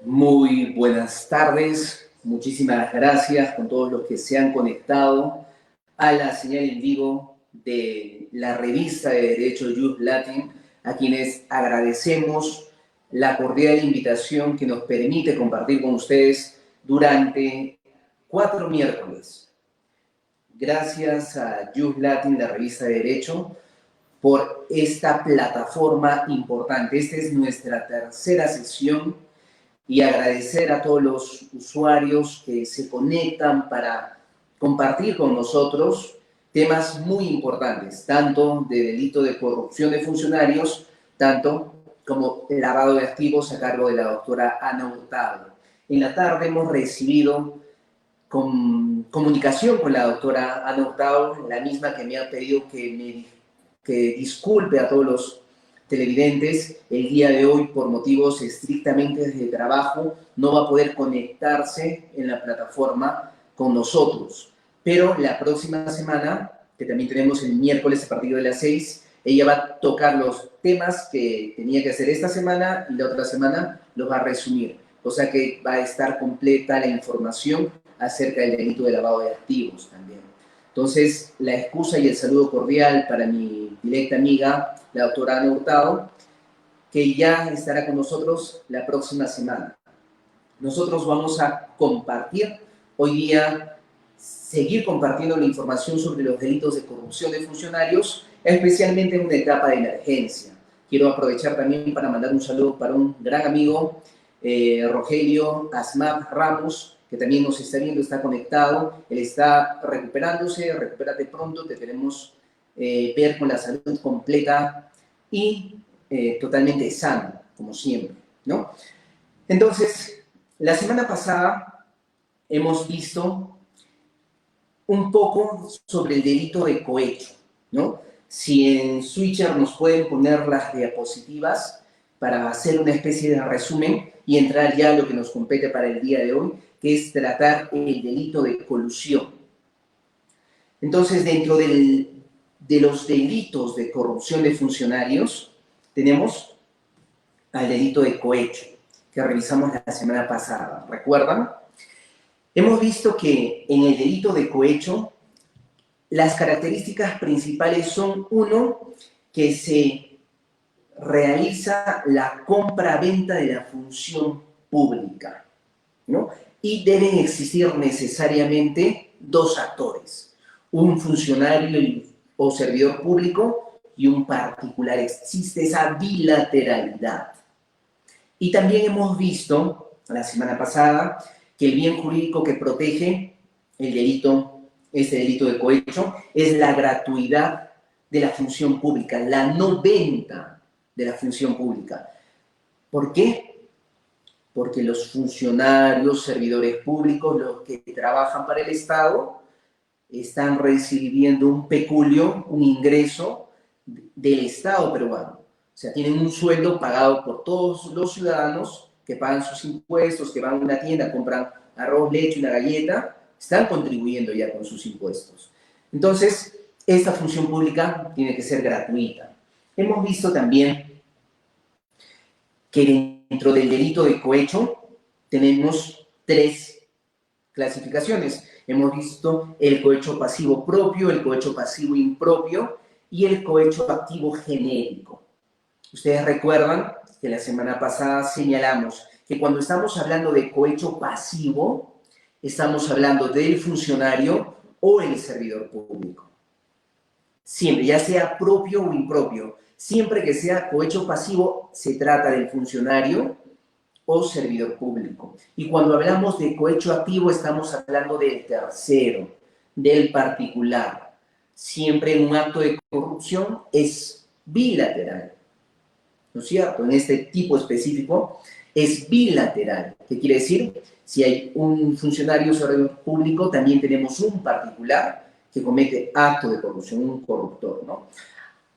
Muy buenas tardes, muchísimas gracias con todos los que se han conectado a la señal en vivo de la revista de Derecho Jus Latin, a quienes agradecemos la cordial invitación que nos permite compartir con ustedes durante 4 miércoles. Gracias a Jus Latin, la revista de Derecho, por esta plataforma importante. Esta es nuestra tercera sesión y agradecer a todos los usuarios que se conectan para compartir con nosotros temas muy importantes, tanto de delito de corrupción de funcionarios, tanto como lavado de activos a cargo de la doctora Ana Hurtado. En la tarde hemos recibido comunicación con la doctora Ana Hurtado, la misma que me ha pedido que disculpe a todos los televidentes. El día de hoy, por motivos estrictamente de trabajo, no va a poder conectarse en la plataforma con nosotros. Pero la próxima semana, que también tenemos el miércoles a partir de las 6, ella va a tocar los temas que tenía que hacer esta semana y la otra semana los va a resumir. O sea que va a estar completa la información acerca del delito de lavado de activos también. Entonces, la excusa y el saludo cordial para mi directa amiga, la doctora Ana Hurtado, que ya estará con nosotros la próxima semana. Nosotros vamos a compartir hoy día, seguir compartiendo la información sobre los delitos de corrupción de funcionarios, especialmente en una etapa de emergencia. Quiero aprovechar también para mandar un saludo para un gran amigo, Rogelio Asmap Ramos, que también nos está viendo, está conectado. Él está recuperándose, recupérate pronto, te queremos ver con la salud completa y totalmente sano, como siempre, ¿no? Entonces, la semana pasada hemos visto un poco sobre el delito de cohecho, ¿no? Si en Switcher nos pueden poner las diapositivas para hacer una especie de resumen y entrar ya a lo que nos compete para el día de hoy, que es tratar el delito de colusión. Entonces, dentro de los delitos de corrupción de funcionarios, tenemos al delito de cohecho, que revisamos la semana pasada. ¿Recuerdan? Hemos visto que en el delito de cohecho, las características principales son, uno, que se realiza la compra-venta de la función pública, ¿no? Y deben existir necesariamente dos actores, un funcionario o servidor público y un particular. Existe esa bilateralidad. Y también hemos visto la semana pasada que el bien jurídico que protege el delito, este delito de cohecho, es la gratuidad de la función pública, la no venta de la función pública. ¿Por qué? Porque los funcionarios, servidores públicos, los que trabajan para el Estado, están recibiendo un peculio, un ingreso del Estado peruano. O sea, tienen un sueldo pagado por todos los ciudadanos que pagan sus impuestos, que van a una tienda, compran arroz, leche, una galleta, están contribuyendo ya con sus impuestos. Entonces, esta función pública tiene que ser gratuita. Hemos visto también que dentro del delito de cohecho tenemos 3 clasificaciones. Hemos visto el cohecho pasivo propio, el cohecho pasivo impropio y el cohecho activo genérico. Ustedes recuerdan que la semana pasada señalamos que cuando estamos hablando de cohecho pasivo, estamos hablando del funcionario o el servidor público. Siempre, ya sea propio o impropio, siempre que sea cohecho pasivo, se trata del funcionario o servidor público. Y cuando hablamos de cohecho activo, estamos hablando del tercero, del particular. Siempre en un acto de corrupción es bilateral, ¿no es cierto? En este tipo específico es bilateral. ¿Qué quiere decir? Si hay un funcionario o servidor público, también tenemos un particular que comete acto de corrupción, un corruptor, ¿no?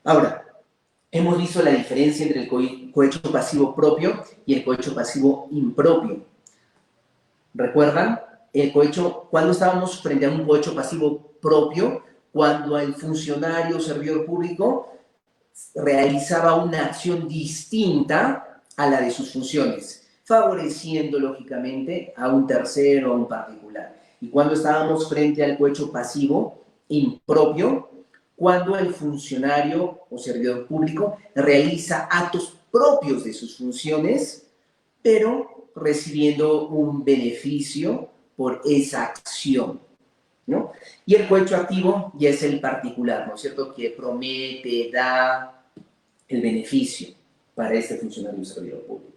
Ahora, hemos visto la diferencia entre el cohecho pasivo propio y el cohecho pasivo impropio. ¿Recuerdan? El cohecho, cuando estábamos frente a un cohecho pasivo propio, cuando el funcionario o servidor público realizaba una acción distinta a la de sus funciones. favoreciendo lógicamente a un tercero, a un particular. Y cuando estábamos frente al cohecho pasivo impropio, cuando el funcionario o servidor público realiza actos propios de sus funciones, pero recibiendo un beneficio por esa acción, ¿no? Y el cohecho activo ya es el particular, ¿no es cierto?, que promete, da el beneficio para este funcionario o servidor público.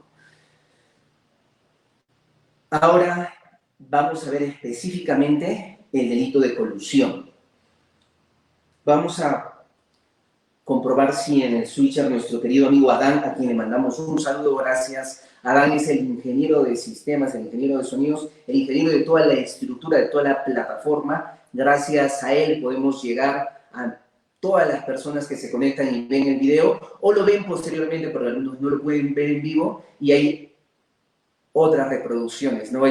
Ahora vamos a ver específicamente el delito de colusión. Vamos a comprobar si en el switcher nuestro querido amigo Adán, a quien le mandamos un saludo, gracias. Adán es el ingeniero de sistemas, el ingeniero de sonidos, el ingeniero de toda la estructura, de toda la plataforma. Gracias a él podemos llegar a todas las personas que se conectan y ven el video, o lo ven posteriormente, porque algunos no lo pueden ver en vivo, y hay otras reproducciones, ¿no?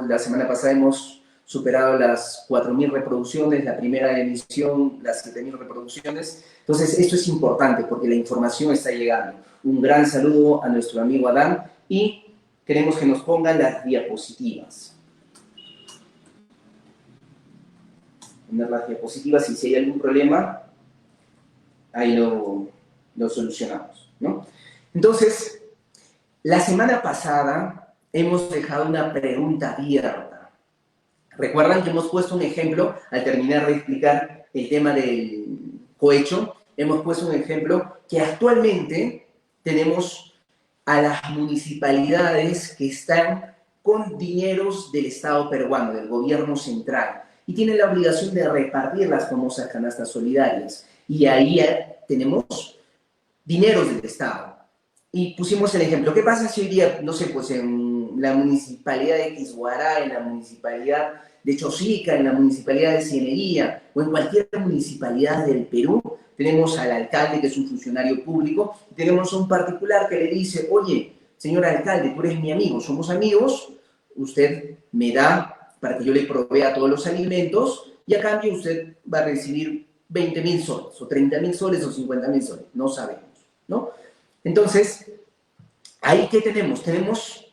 La semana pasada hemos superado las 4.000 reproducciones, la primera emisión, las 7.000 reproducciones. Entonces, esto es importante porque la información está llegando. Un gran saludo a nuestro amigo Adán y queremos que nos pongan las diapositivas. Poner las diapositivas y si hay algún problema, ahí lo solucionamos, ¿no? Entonces, la semana pasada hemos dejado una pregunta abierta. Recuerdan que hemos puesto un ejemplo, al terminar de explicar el tema del cohecho, hemos puesto un ejemplo que actualmente tenemos a las municipalidades que están con dineros del Estado peruano, del gobierno central, y tienen la obligación de repartir las famosas canastas solidarias. Y ahí tenemos dineros del Estado. Y pusimos el ejemplo. ¿Qué pasa si hoy día, no sé, pues en la municipalidad de Quisguará, en la municipalidad de Chosica, en la municipalidad de Cieneguía, o en cualquier municipalidad del Perú, tenemos al alcalde, que es un funcionario público, y tenemos a un particular que le dice, oye, señor alcalde, tú eres mi amigo, somos amigos, usted me da para que yo le provea todos los alimentos, y a cambio usted va a recibir 20.000 soles, o 30.000 soles, o 50.000 soles, no sabemos, ¿no? Entonces, ¿ahí qué tenemos? Tenemos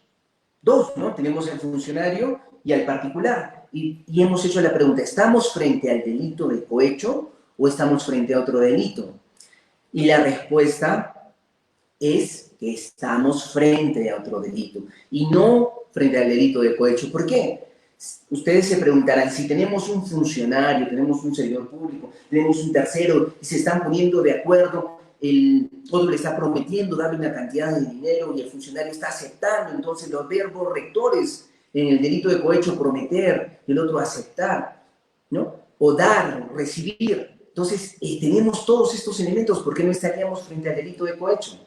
dos, ¿no? Tenemos al funcionario y al particular. Y hemos hecho la pregunta, ¿estamos frente al delito de cohecho o estamos frente a otro delito? Y la respuesta es que estamos frente a otro delito y no frente al delito de cohecho. ¿Por qué? Ustedes se preguntarán, si tenemos un funcionario, tenemos un servidor público, tenemos un tercero y se están poniendo de acuerdo, el otro le está prometiendo darle una cantidad de dinero y el funcionario está aceptando, entonces los verbos rectores en el delito de cohecho, prometer, el otro aceptar, ¿no? O dar, recibir. Entonces, tenemos todos estos elementos, ¿por qué no estaríamos frente al delito de cohecho?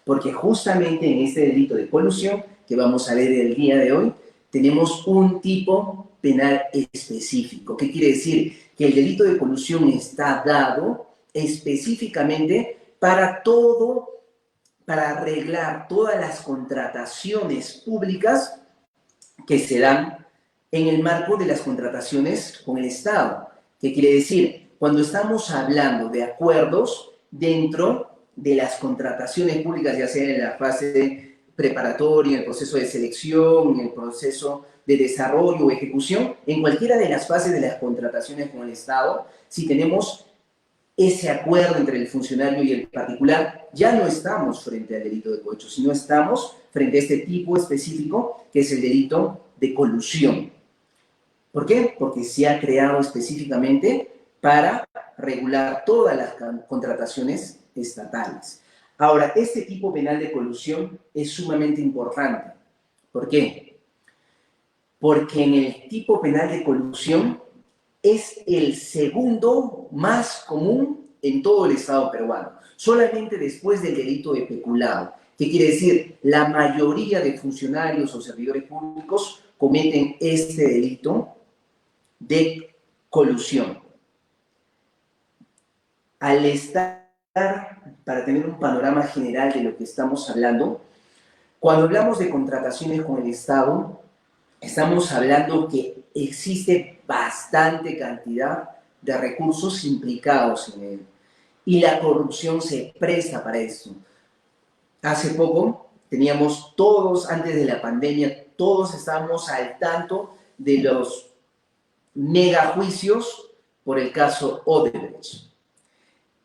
Porque justamente en este delito de colusión, que vamos a ver el día de hoy, tenemos un tipo penal específico. ¿Qué quiere decir? Que el delito de colusión está dado específicamente para arreglar todas las contrataciones públicas que se dan en el marco de las contrataciones con el Estado. ¿Qué quiere decir? Cuando estamos hablando de acuerdos dentro de las contrataciones públicas, ya sea en la fase preparatoria, en el proceso de selección, en el proceso de desarrollo o ejecución, en cualquiera de las fases de las contrataciones con el Estado, si tenemos ese acuerdo entre el funcionario y el particular, ya no estamos frente al delito de cohecho, sino estamos frente a este tipo específico que es el delito de colusión. ¿Por qué? Porque se ha creado específicamente para regular todas las contrataciones estatales. Ahora, este tipo penal de colusión es sumamente importante. ¿Por qué? Porque en el tipo penal de colusión es el segundo más común en todo el Estado peruano, solamente después del delito de peculado. ¿Qué quiere decir? La mayoría de funcionarios o servidores públicos cometen este delito de colusión. Al estar, para tener un panorama general de lo que estamos hablando, cuando hablamos de contrataciones con el Estado, estamos hablando que existe bastante cantidad de recursos implicados en él. Y la corrupción se presta para eso. Hace poco teníamos todos, antes de la pandemia, todos estábamos al tanto de los megajuicios por el caso Odebrecht.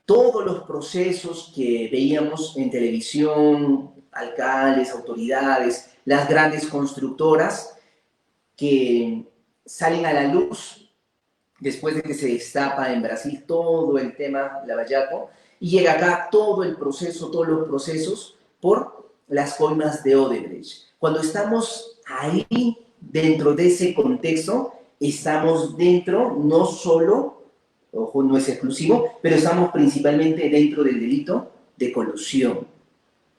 Todos los procesos que veíamos en televisión, alcaldes, autoridades, las grandes constructoras que salen a la luz después de que se destapa en Brasil todo el tema Lava Jato y llega acá todo el proceso, todos los procesos por las coimas de Odebrecht. Cuando estamos ahí dentro de ese contexto, estamos dentro no solo, ojo, no es exclusivo, pero estamos principalmente dentro del delito de colusión,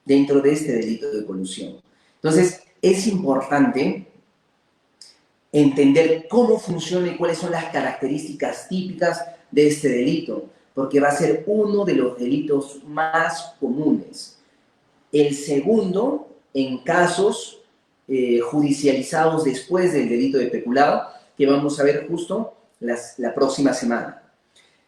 dentro de este delito de colusión. Entonces, es importante entender cómo funciona y cuáles son las características típicas de este delito, porque va a ser uno de los delitos más comunes. El segundo, en casos judicializados después del delito de peculado, que vamos a ver justo la próxima semana.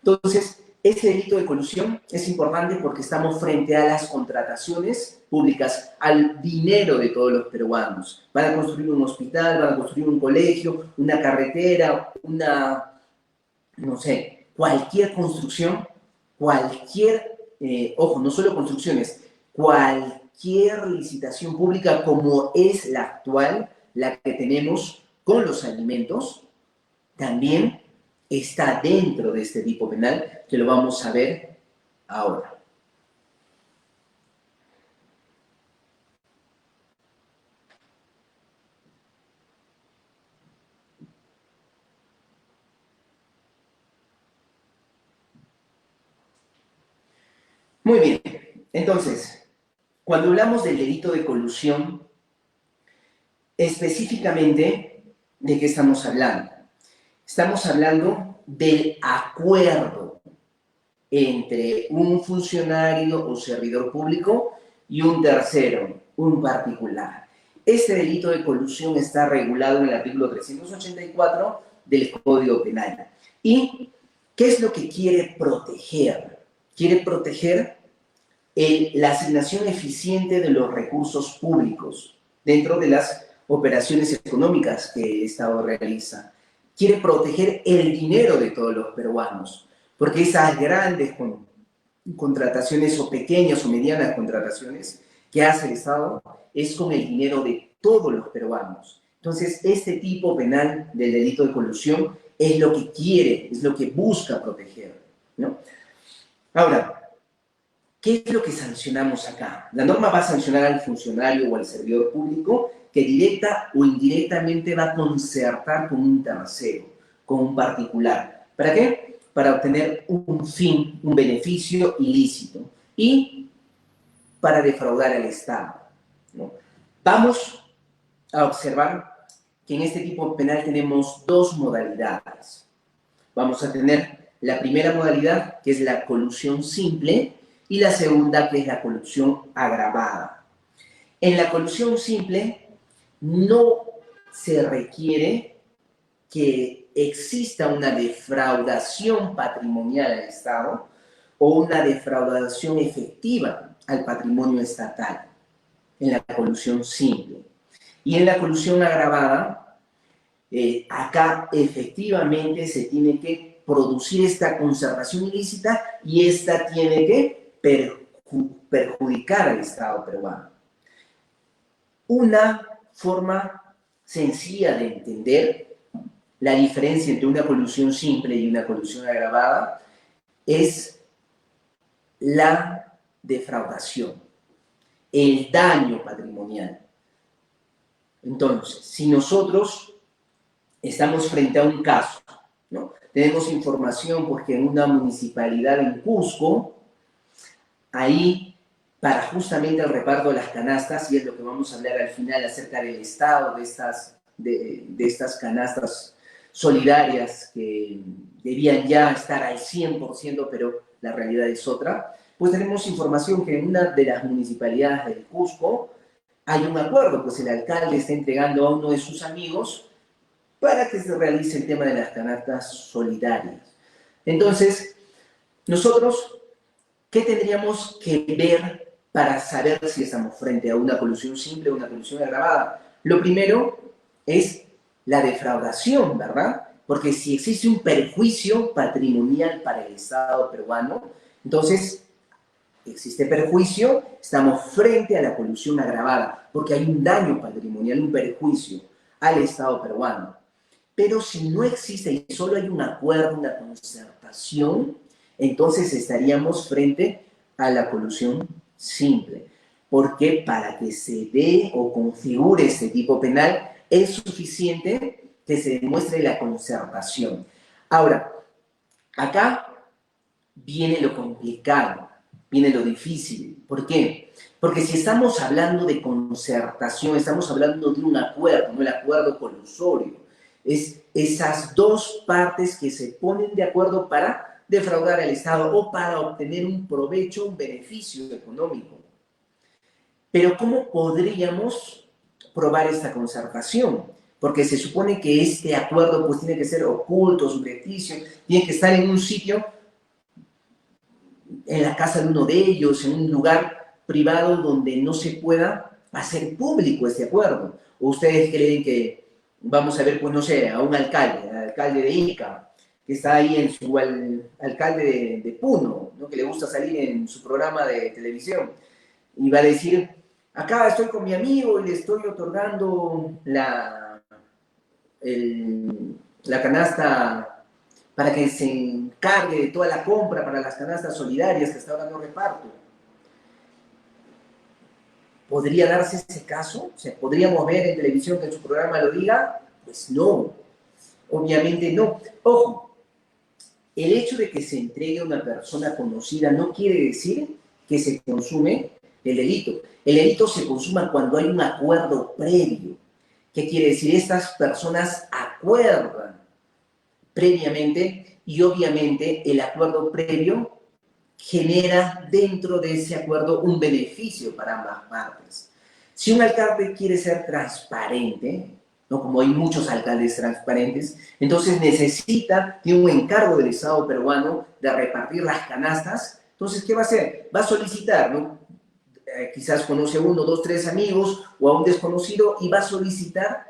Entonces, este delito de colusión es importante porque estamos frente a las contrataciones públicas, al dinero de todos los peruanos. Van a construir un hospital, van a construir un colegio, una carretera, no sé, cualquier construcción, ojo, no solo construcciones, cualquier licitación pública como es la actual, la que tenemos con los alimentos, también está dentro de este tipo penal, que lo vamos a ver ahora. Muy bien, entonces, cuando hablamos del delito de colusión, específicamente, ¿de qué estamos hablando? Estamos hablando del acuerdo entre un funcionario o servidor público y un tercero, un particular. Este delito de colusión está regulado en el artículo 384 del Código Penal. ¿Y qué es lo que quiere proteger? Quiere proteger la asignación eficiente de los recursos públicos dentro de las operaciones económicas que el Estado realiza. Quiere proteger el dinero de todos los peruanos, porque esas grandes contrataciones o pequeñas o medianas contrataciones que hace el Estado es con el dinero de todos los peruanos. Entonces, este tipo penal del delito de colusión es lo que quiere, es lo que busca proteger, ¿no? Ahora, ¿qué es lo que sancionamos acá? La norma va a sancionar al funcionario o al servidor público que directa o indirectamente va a concertar con un tercero, con un particular. ¿Para qué? Para obtener un fin, un beneficio ilícito y para defraudar al Estado, ¿no? Vamos a observar que en este tipo penal tenemos dos modalidades. Vamos a tener la primera modalidad, que es la colusión simple, y la segunda, que es la colusión agravada. En la colusión simple no se requiere que exista una defraudación patrimonial al Estado o una defraudación efectiva al patrimonio estatal, en la colusión simple. Y en la colusión agravada, acá efectivamente se tiene que producir esta conservación ilícita y esta tiene que perjudicar al Estado peruano. Una forma sencilla de entender la diferencia entre una colusión simple y una colusión agravada es la defraudación, el daño patrimonial. Entonces, si nosotros estamos frente a un caso, ¿no? Tenemos información porque en una municipalidad en Cusco, ahí, para justamente el reparto de las canastas, y es lo que vamos a hablar al final acerca del estado de estas canastas solidarias que debían ya estar al 100%, pero la realidad es otra, pues tenemos información que en una de las municipalidades del Cusco hay un acuerdo, pues el alcalde está entregando a uno de sus amigos para que se realice el tema de las canastas solidarias. Entonces, nosotros, ¿qué tendríamos que ver para saber si estamos frente a una colusión simple o una colusión agravada? Lo primero es la defraudación, ¿verdad? Porque si existe un perjuicio patrimonial para el Estado peruano, entonces existe perjuicio, estamos frente a la colusión agravada, porque hay un daño patrimonial, un perjuicio al Estado peruano. Pero si no existe y solo hay un acuerdo, una concertación, entonces estaríamos frente a la colusión simple. Porque para que se dé o configure este tipo penal, es suficiente que se demuestre la concertación. Ahora, acá viene lo complicado, viene lo difícil. ¿Por qué? Porque si estamos hablando de concertación, estamos hablando de un acuerdo, no el acuerdo colusorio. Es esas dos partes que se ponen de acuerdo para defraudar al Estado o para obtener un provecho, un beneficio económico. Pero ¿cómo podríamos probar esta concertación? Porque se supone que este acuerdo pues tiene que ser oculto, subrepticio, tiene que estar en un sitio, en la casa de uno de ellos, en un lugar privado donde no se pueda hacer público este acuerdo. ¿O ustedes creen que vamos a ver, pues no sé, a un alcalde, al alcalde de Ica, que está ahí en su alcalde de Puno, ¿no? Que le gusta salir en su programa de televisión, y va a decir, acá estoy con mi amigo y le estoy otorgando la canasta para que se encargue de toda la compra para las canastas solidarias que hasta ahora no reparto? ¿Podría darse ese caso? O sea, ¿podríamos ver en televisión que en su programa lo diga? Pues no, obviamente no. Ojo, el hecho de que se entregue a una persona conocida no quiere decir que se consume el delito. El delito se consuma cuando hay un acuerdo previo. ¿Qué quiere decir? Estas personas acuerdan previamente y obviamente el acuerdo previo genera dentro de ese acuerdo un beneficio para ambas partes. Si un alcalde quiere ser transparente, ¿no? Como hay muchos alcaldes transparentes, entonces tiene un encargo del Estado peruano de repartir las canastas. Entonces, ¿qué va a hacer? Va a solicitar, ¿no? Quizás conoce a uno, dos, tres amigos o a un desconocido y va a solicitar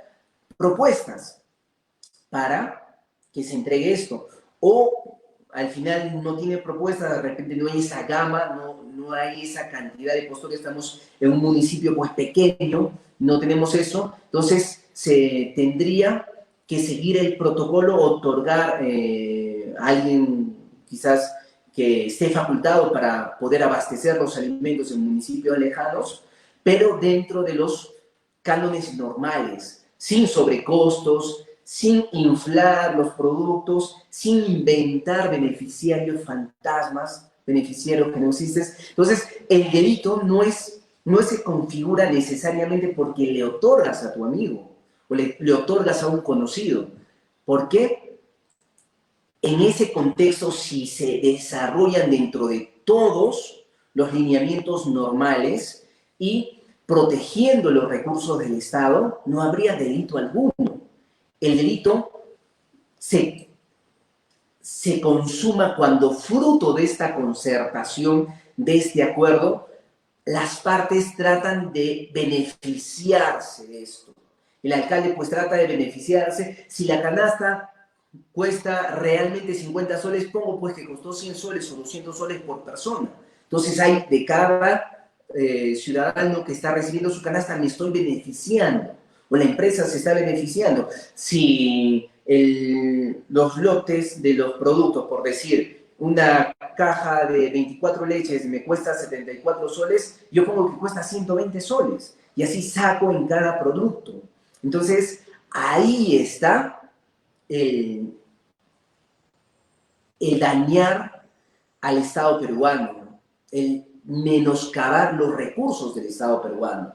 propuestas para que se entregue esto. O al final no tiene propuestas, de repente no hay esa gama, no hay esa cantidad de postores, estamos en un municipio pues pequeño, no tenemos eso, entonces se tendría que seguir el protocolo, otorgar a alguien quizás que esté facultado para poder abastecer los alimentos en municipios lejanos, pero dentro de los cánones normales, sin sobrecostos, sin inflar los productos, sin inventar beneficiarios fantasmas, beneficiarios que no existen. Entonces, el delito no se configura necesariamente porque le otorgas a tu amigo o le otorgas a un conocido. ¿Por qué? En ese contexto, si se desarrollan dentro de todos los lineamientos normales y protegiendo los recursos del Estado, no habría delito alguno. El delito se consuma cuando, fruto de esta concertación, de este acuerdo, las partes tratan de beneficiarse de esto. El alcalde pues trata de beneficiarse. Si la canasta cuesta realmente 50 soles, pongo pues que costó 100 soles o 200 soles por persona. Entonces hay de cada ciudadano que está recibiendo su canasta, me estoy beneficiando, o la empresa se está beneficiando. Si los lotes de los productos, por decir, una caja de 24 leches me cuesta 74 soles, yo pongo que cuesta 120 soles, y así saco en cada producto. Entonces, ahí está el dañar al Estado peruano, el menoscabar los recursos del Estado peruano.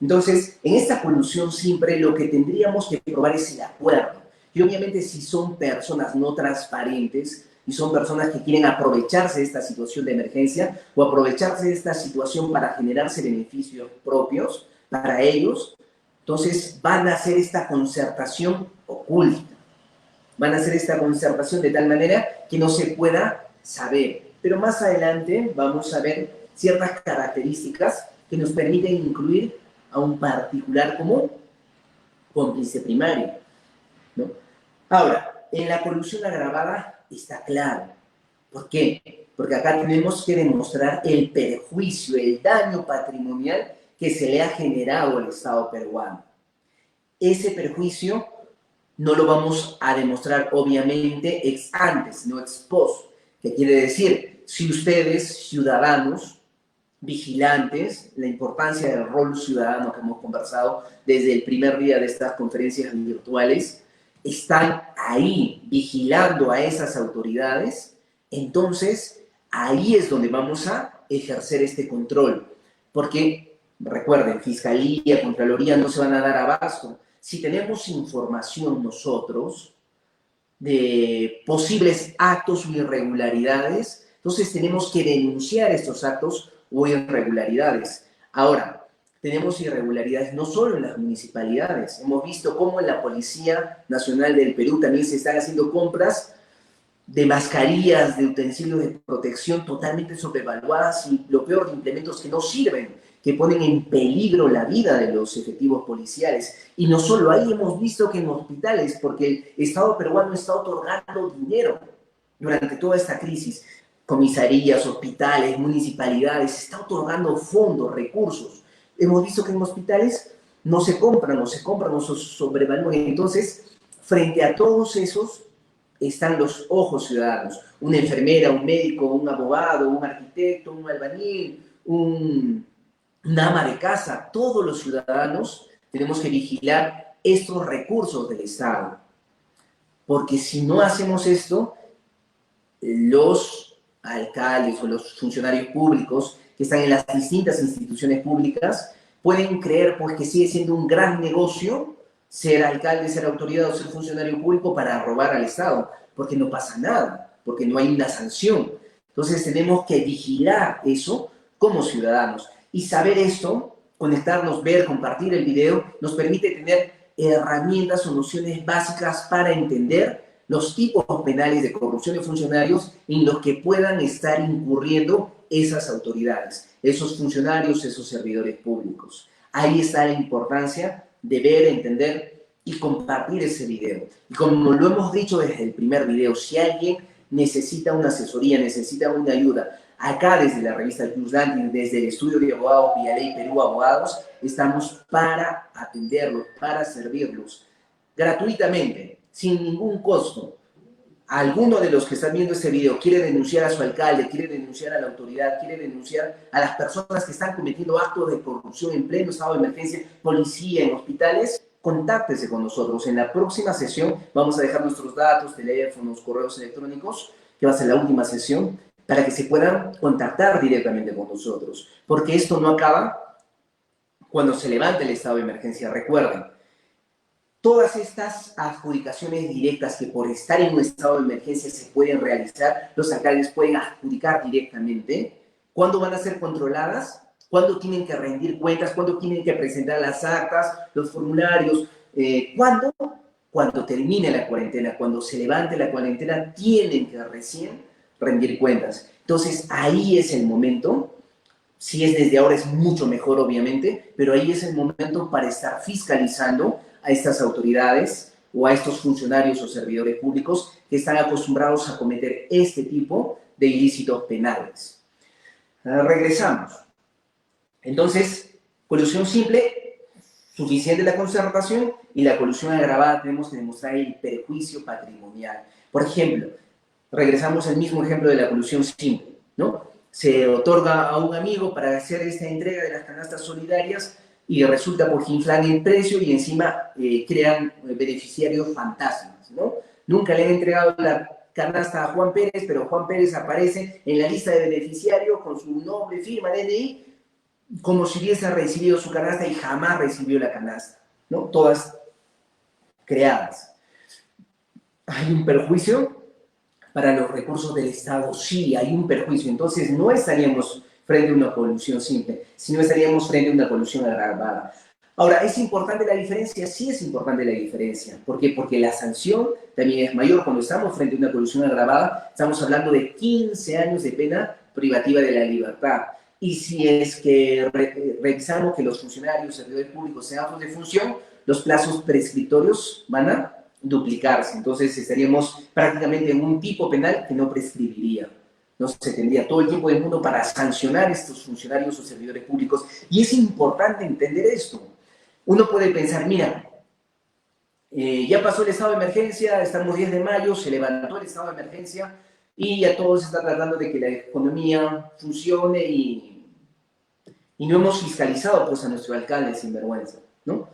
Entonces, en esta colusión siempre lo que tendríamos que probar es el acuerdo. Y obviamente si son personas no transparentes y son personas que quieren aprovecharse de esta situación de emergencia o aprovecharse de esta situación para generarse beneficios propios para ellos, entonces van a hacer esta concertación oculta. Van a hacer esta concertación de tal manera que no se pueda saber. Pero más adelante vamos a ver ciertas características que nos permiten incluir a un particular como cómplice primario, ¿no? Ahora, en la colusión agravada está claro. ¿Por qué? Porque acá tenemos que demostrar el perjuicio, el daño patrimonial que se le ha generado al Estado peruano. Ese perjuicio no lo vamos a demostrar obviamente ex ante, sino ex post. ¿Qué quiere decir? Si ustedes, ciudadanos, vigilantes, la importancia del rol ciudadano que hemos conversado desde el primer día de estas conferencias virtuales, están ahí vigilando a esas autoridades, entonces ahí es donde vamos a ejercer este control. Porque, recuerden, Fiscalía, Contraloría no se van a dar abasto. Si tenemos información nosotros de posibles actos o irregularidades, entonces tenemos que denunciar estos actos o irregularidades. Ahora, tenemos irregularidades no solo en las municipalidades. Hemos visto cómo en la Policía Nacional del Perú también se están haciendo compras de mascarillas, de utensilios de protección totalmente sobrevaluadas y lo peor, de implementos que no sirven, que ponen en peligro la vida de los efectivos policiales. Y no solo ahí, hemos visto que en hospitales, porque el Estado peruano está otorgando dinero durante toda esta crisis, comisarías, hospitales, municipalidades, está otorgando fondos, recursos. Hemos visto que en hospitales no se compran o se sobrevalúan. Entonces, frente a todos esos, están los ojos ciudadanos. Una enfermera, un médico, un abogado, un arquitecto, un albañil, una ama de casa, todos los ciudadanos tenemos que vigilar estos recursos del Estado. Porque si no hacemos esto, los alcaldes o los funcionarios públicos que están en las distintas instituciones públicas pueden creer pues, que sigue siendo un gran negocio ser alcalde, ser autoridad o ser funcionario público para robar al Estado, porque no pasa nada, porque no hay una sanción. Entonces tenemos que vigilar eso como ciudadanos. Y saber esto, conectarnos, ver, compartir el video, nos permite tener herramientas o nociones básicas para entender los tipos penales de corrupción de funcionarios en los que puedan estar incurriendo esas autoridades, esos funcionarios, esos servidores públicos. Ahí está la importancia de ver, entender y compartir ese video. Y como lo hemos dicho desde el primer video, si alguien necesita una asesoría, necesita una ayuda, acá desde la revista El Plus Landing, desde el estudio de abogados Villaley Perú Abogados, estamos para atenderlos, para servirlos, gratuitamente, sin ningún costo. Alguno de los que están viendo este video quiere denunciar a su alcalde, quiere denunciar a la autoridad, quiere denunciar a las personas que están cometiendo actos de corrupción en pleno estado de emergencia, policía, en hospitales, contáctese con nosotros. En la próxima sesión vamos a dejar nuestros datos, teléfonos, correos electrónicos, que va a ser la última sesión, para que se puedan contactar directamente con nosotros. Porque esto no acaba cuando se levanta el estado de emergencia. Recuerden, todas estas adjudicaciones directas que por estar en un estado de emergencia se pueden realizar, los alcaldes pueden adjudicar directamente. ¿Cuándo van a ser controladas? ¿Cuándo tienen que rendir cuentas? ¿Cuándo tienen que presentar las actas, los formularios? ¿Cuándo? Cuando termine la cuarentena, cuando se levante la cuarentena, tienen que recién rendir cuentas. Entonces, ahí es el momento. Si es desde ahora es mucho mejor, obviamente, pero ahí es el momento para estar fiscalizando a estas autoridades o a estos funcionarios o servidores públicos que están acostumbrados a cometer este tipo de ilícitos penales. Regresamos. Entonces, colusión simple, suficiente la concertación, y la colusión agravada tenemos que demostrar el perjuicio patrimonial. Por ejemplo, regresamos al mismo ejemplo de la colusión simple, ¿no? Se otorga a un amigo para hacer esta entrega de las canastas solidarias y resulta por que inflan el precio y encima crean beneficiarios fantasmas, ¿no? Nunca le han entregado la canasta a Juan Pérez, pero Juan Pérez aparece en la lista de beneficiarios con su nombre, firma, DNI, como si hubiese recibido su canasta y jamás recibió la canasta, ¿no? Todas creadas. ¿Hay un perjuicio para los recursos del Estado? Sí, hay un perjuicio. Entonces no estaríamos frente a una colusión simple, sino estaríamos frente a una colusión agravada. Ahora, ¿es importante la diferencia? Sí es importante la diferencia. ¿Por qué? Porque la sanción también es mayor. Cuando estamos frente a una colusión agravada, estamos hablando de 15 años de pena privativa de la libertad. y si es que revisamos que los funcionarios, servidores públicos sean actos de función, los plazos prescriptorios van a duplicarse. Entonces estaríamos prácticamente en un tipo penal que no prescribiría. No se tendría todo el tiempo del mundo para sancionar a estos funcionarios o servidores públicos. Y es importante entender esto. Uno puede pensar, mira, ya pasó el estado de emergencia, estamos 10 de mayo, se levantó el estado de emergencia y ya todo se está tratando de que la economía funcione y no hemos fiscalizado pues a nuestro alcalde sin vergüenza, ¿no?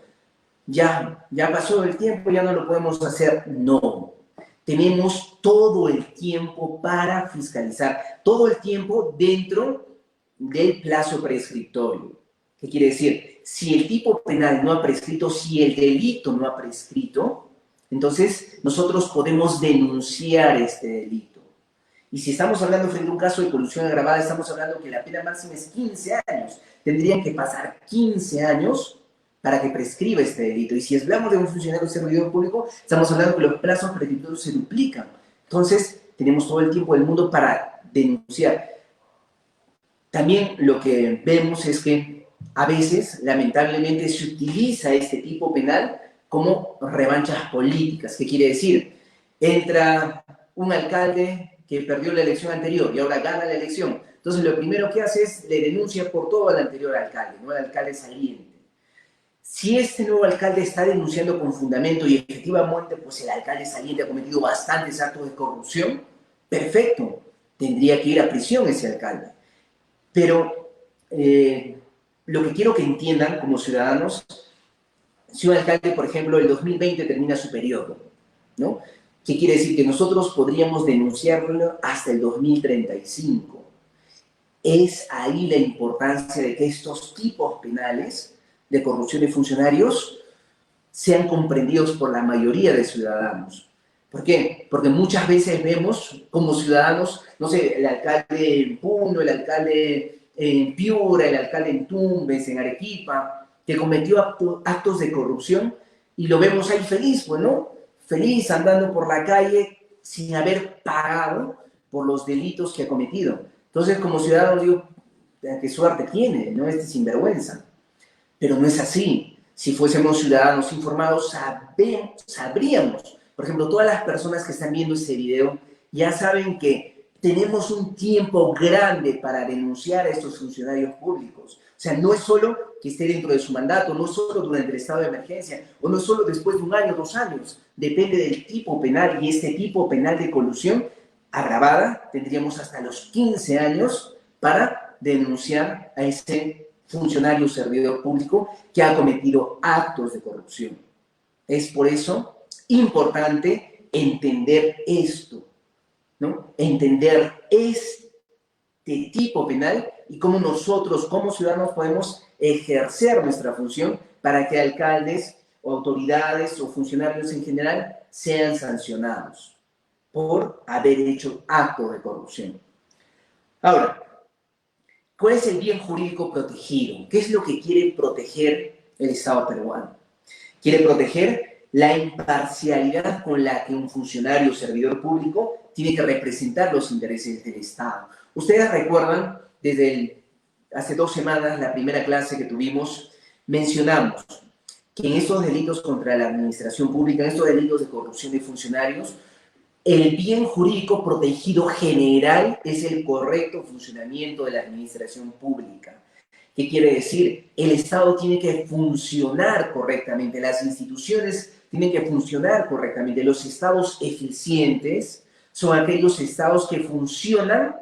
Ya pasó el tiempo, ya no lo podemos hacer. No, tenemos todo el tiempo para fiscalizar, todo el tiempo dentro del plazo prescriptorio. ¿Qué quiere decir? Si el tipo penal no ha prescrito, si el delito no ha prescrito, entonces nosotros podemos denunciar este delito. Y si estamos hablando frente a un caso de colusión agravada, estamos hablando que la pena máxima es 15 años. Tendrían que pasar 15 años para que prescriba este delito. Y si hablamos de un funcionario servidor público, estamos hablando que los plazos prescriptorios se duplican. Entonces, tenemos todo el tiempo del mundo para denunciar. También lo que vemos es que a veces, lamentablemente, se utiliza este tipo penal como revanchas políticas. ¿Qué quiere decir? Entra un alcalde que perdió la elección anterior y ahora gana la elección. Entonces, lo primero que hace es le denuncia por todo al anterior alcalde, no al alcalde saliente. Si este nuevo alcalde está denunciando con fundamento y efectivamente pues el alcalde saliente ha cometido bastantes actos de corrupción, perfecto, tendría que ir a prisión ese alcalde. Pero lo que quiero que entiendan como ciudadanos, si un alcalde, por ejemplo, el 2020 termina su periodo, ¿no? ¿Qué quiere decir? Que nosotros podríamos denunciarlo hasta el 2035. Es ahí la importancia de que estos tipos penales de corrupción de funcionarios sean comprendidos por la mayoría de ciudadanos. ¿Por qué? Porque muchas veces vemos como ciudadanos, no sé, el alcalde en Puno, el alcalde en Piura, el alcalde en Tumbes, en Arequipa, que cometió actos de corrupción y lo vemos ahí feliz, pues, ¿no? Feliz andando por la calle sin haber pagado por los delitos que ha cometido. Entonces, como ciudadano digo, qué suerte tiene, ¿no? Este sinvergüenza. Pero no es así. Si fuésemos ciudadanos informados, sabríamos. Por ejemplo, todas las personas que están viendo este video ya saben que tenemos un tiempo grande para denunciar a estos funcionarios públicos. O sea, no es solo que esté dentro de su mandato, no es solo durante el estado de emergencia, o no es solo después de 1 año, 2 años. Depende del tipo penal, y este tipo penal de colusión agravada tendríamos hasta los 15 años para denunciar a ese funcionario servidor público que ha cometido actos de corrupción. Es por eso importante entender esto, ¿no? Entender este tipo penal y cómo nosotros como ciudadanos podemos ejercer nuestra función para que alcaldes o autoridades o funcionarios en general sean sancionados por haber hecho actos de corrupción. Ahora, ¿cuál es el bien jurídico protegido? ¿Qué es lo que quiere proteger el Estado peruano? Quiere proteger la imparcialidad con la que un funcionario o servidor público tiene que representar los intereses del Estado. Ustedes recuerdan, hace 2 semanas, la primera clase que tuvimos, mencionamos que en estos delitos contra la administración pública, en estos delitos de corrupción de funcionarios, el bien jurídico protegido general es el correcto funcionamiento de la administración pública. ¿Qué quiere decir? El Estado tiene que funcionar correctamente, las instituciones tienen que funcionar correctamente. Los estados eficientes son aquellos estados que funcionan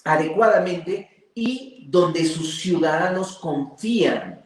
adecuadamente y donde sus ciudadanos confían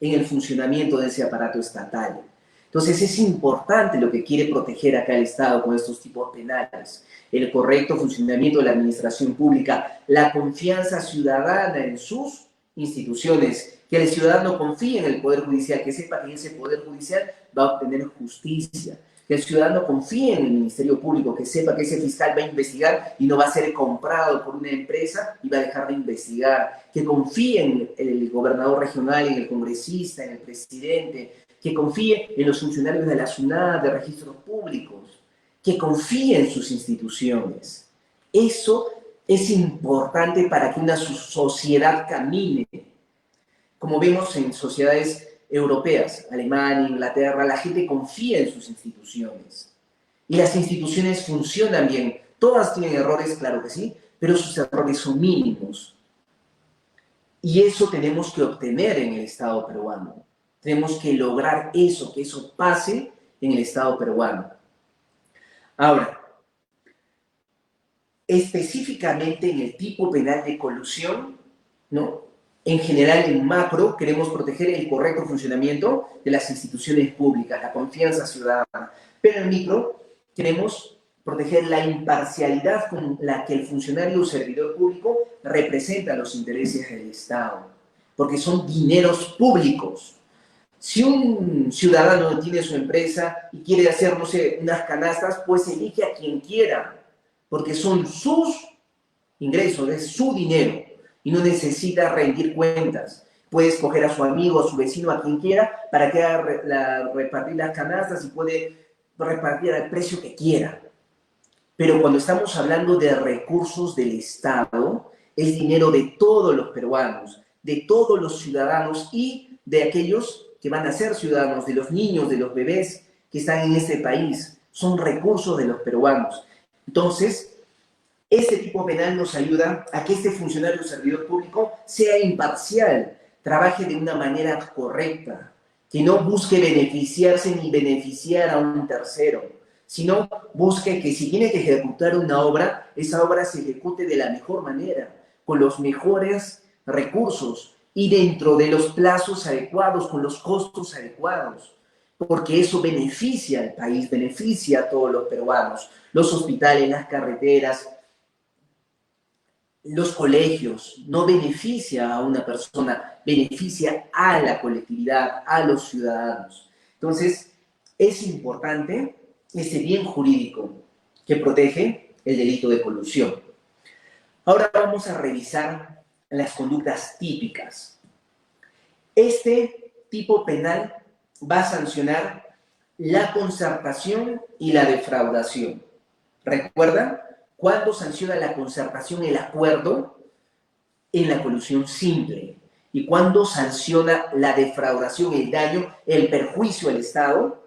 en el funcionamiento de ese aparato estatal. Entonces es importante lo que quiere proteger acá el Estado con estos tipos penales, el correcto funcionamiento de la administración pública, la confianza ciudadana en sus instituciones, que el ciudadano confíe en el Poder Judicial, que sepa que ese Poder Judicial va a obtener justicia, que el ciudadano confíe en el Ministerio Público, que sepa que ese fiscal va a investigar y no va a ser comprado por una empresa y va a dejar de investigar, que confíe en el gobernador regional, en el congresista, en el presidente, que confíe en los funcionarios de la SUNAT, de registros públicos, que confíe en sus instituciones. Eso es importante para que una sociedad camine. Como vemos en sociedades europeas, Alemania, Inglaterra, la gente confía en sus instituciones. Y las instituciones funcionan bien. Todas tienen errores, claro que sí, pero sus errores son mínimos. Y eso tenemos que obtener en el Estado peruano. Tenemos que lograr eso, que eso pase en el Estado peruano. Ahora, específicamente en el tipo penal de colusión, ¿no? En general, en macro, queremos proteger el correcto funcionamiento de las instituciones públicas, la confianza ciudadana. Pero en micro, queremos proteger la imparcialidad con la que el funcionario o servidor público representa los intereses del Estado, porque son dineros públicos. Si un ciudadano tiene su empresa y quiere hacer, no sé, unas canastas, pues elige a quien quiera, porque son sus ingresos, es su dinero y no necesita rendir cuentas. Puede escoger a su amigo, a su vecino, a quien quiera, para que haga repartir las canastas y puede repartir al precio que quiera. Pero cuando estamos hablando de recursos del Estado, es dinero de todos los peruanos, de todos los ciudadanos y de aquellos que van a ser ciudadanos, de los niños, de los bebés que están en este país. Son recursos de los peruanos. Entonces, este tipo penal nos ayuda a que este funcionario o servidor público sea imparcial, trabaje de una manera correcta, que no busque beneficiarse ni beneficiar a un tercero, sino busque que si tiene que ejecutar una obra, esa obra se ejecute de la mejor manera, con los mejores recursos y dentro de los plazos adecuados, con los costos adecuados, porque eso beneficia al país, beneficia a todos los peruanos, los hospitales, las carreteras, los colegios, no beneficia a una persona, beneficia a la colectividad, a los ciudadanos. Entonces, es importante ese bien jurídico que protege el delito de colusión. Ahora vamos a revisar las conductas típicas. Este tipo penal va a sancionar la concertación y la defraudación. ¿Recuerdan? ¿Cuándo sanciona la concertación el acuerdo? En la colusión simple. ¿Y cuándo sanciona la defraudación, el daño, el perjuicio al Estado?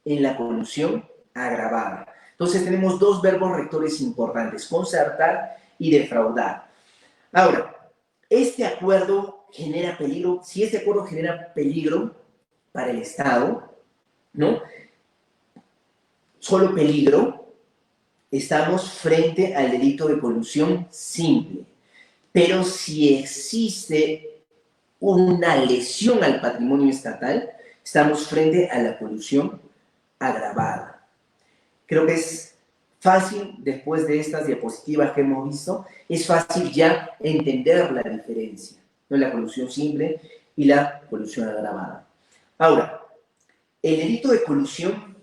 En la colusión agravada. Entonces tenemos dos verbos rectores importantes, concertar y defraudar. Ahora, este acuerdo genera peligro, si este acuerdo genera peligro para el Estado, ¿no? Solo peligro, estamos frente al delito de colusión simple. Pero si existe una lesión al patrimonio estatal, estamos frente a la colusión agravada. Creo que es fácil, después de estas diapositivas que hemos visto, es fácil ya entender la diferencia, ¿no? La colusión simple y la colusión agravada. Ahora, el delito de colusión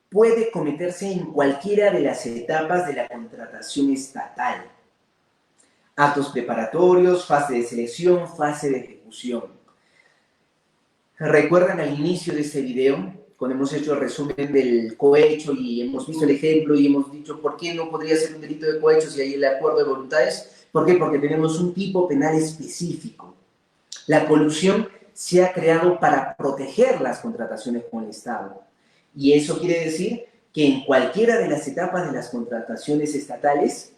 puede cometerse en cualquiera de las etapas de la contratación estatal. Actos preparatorios, fase de selección, fase de ejecución. ¿Recuerdan al inicio de este video, cuando hemos hecho el resumen del cohecho y hemos visto el ejemplo y hemos dicho por qué no podría ser un delito de cohecho si hay el acuerdo de voluntades? ¿Por qué? Porque tenemos un tipo penal específico. La colusión se ha creado para proteger las contrataciones con el Estado. Y eso quiere decir que en cualquiera de las etapas de las contrataciones estatales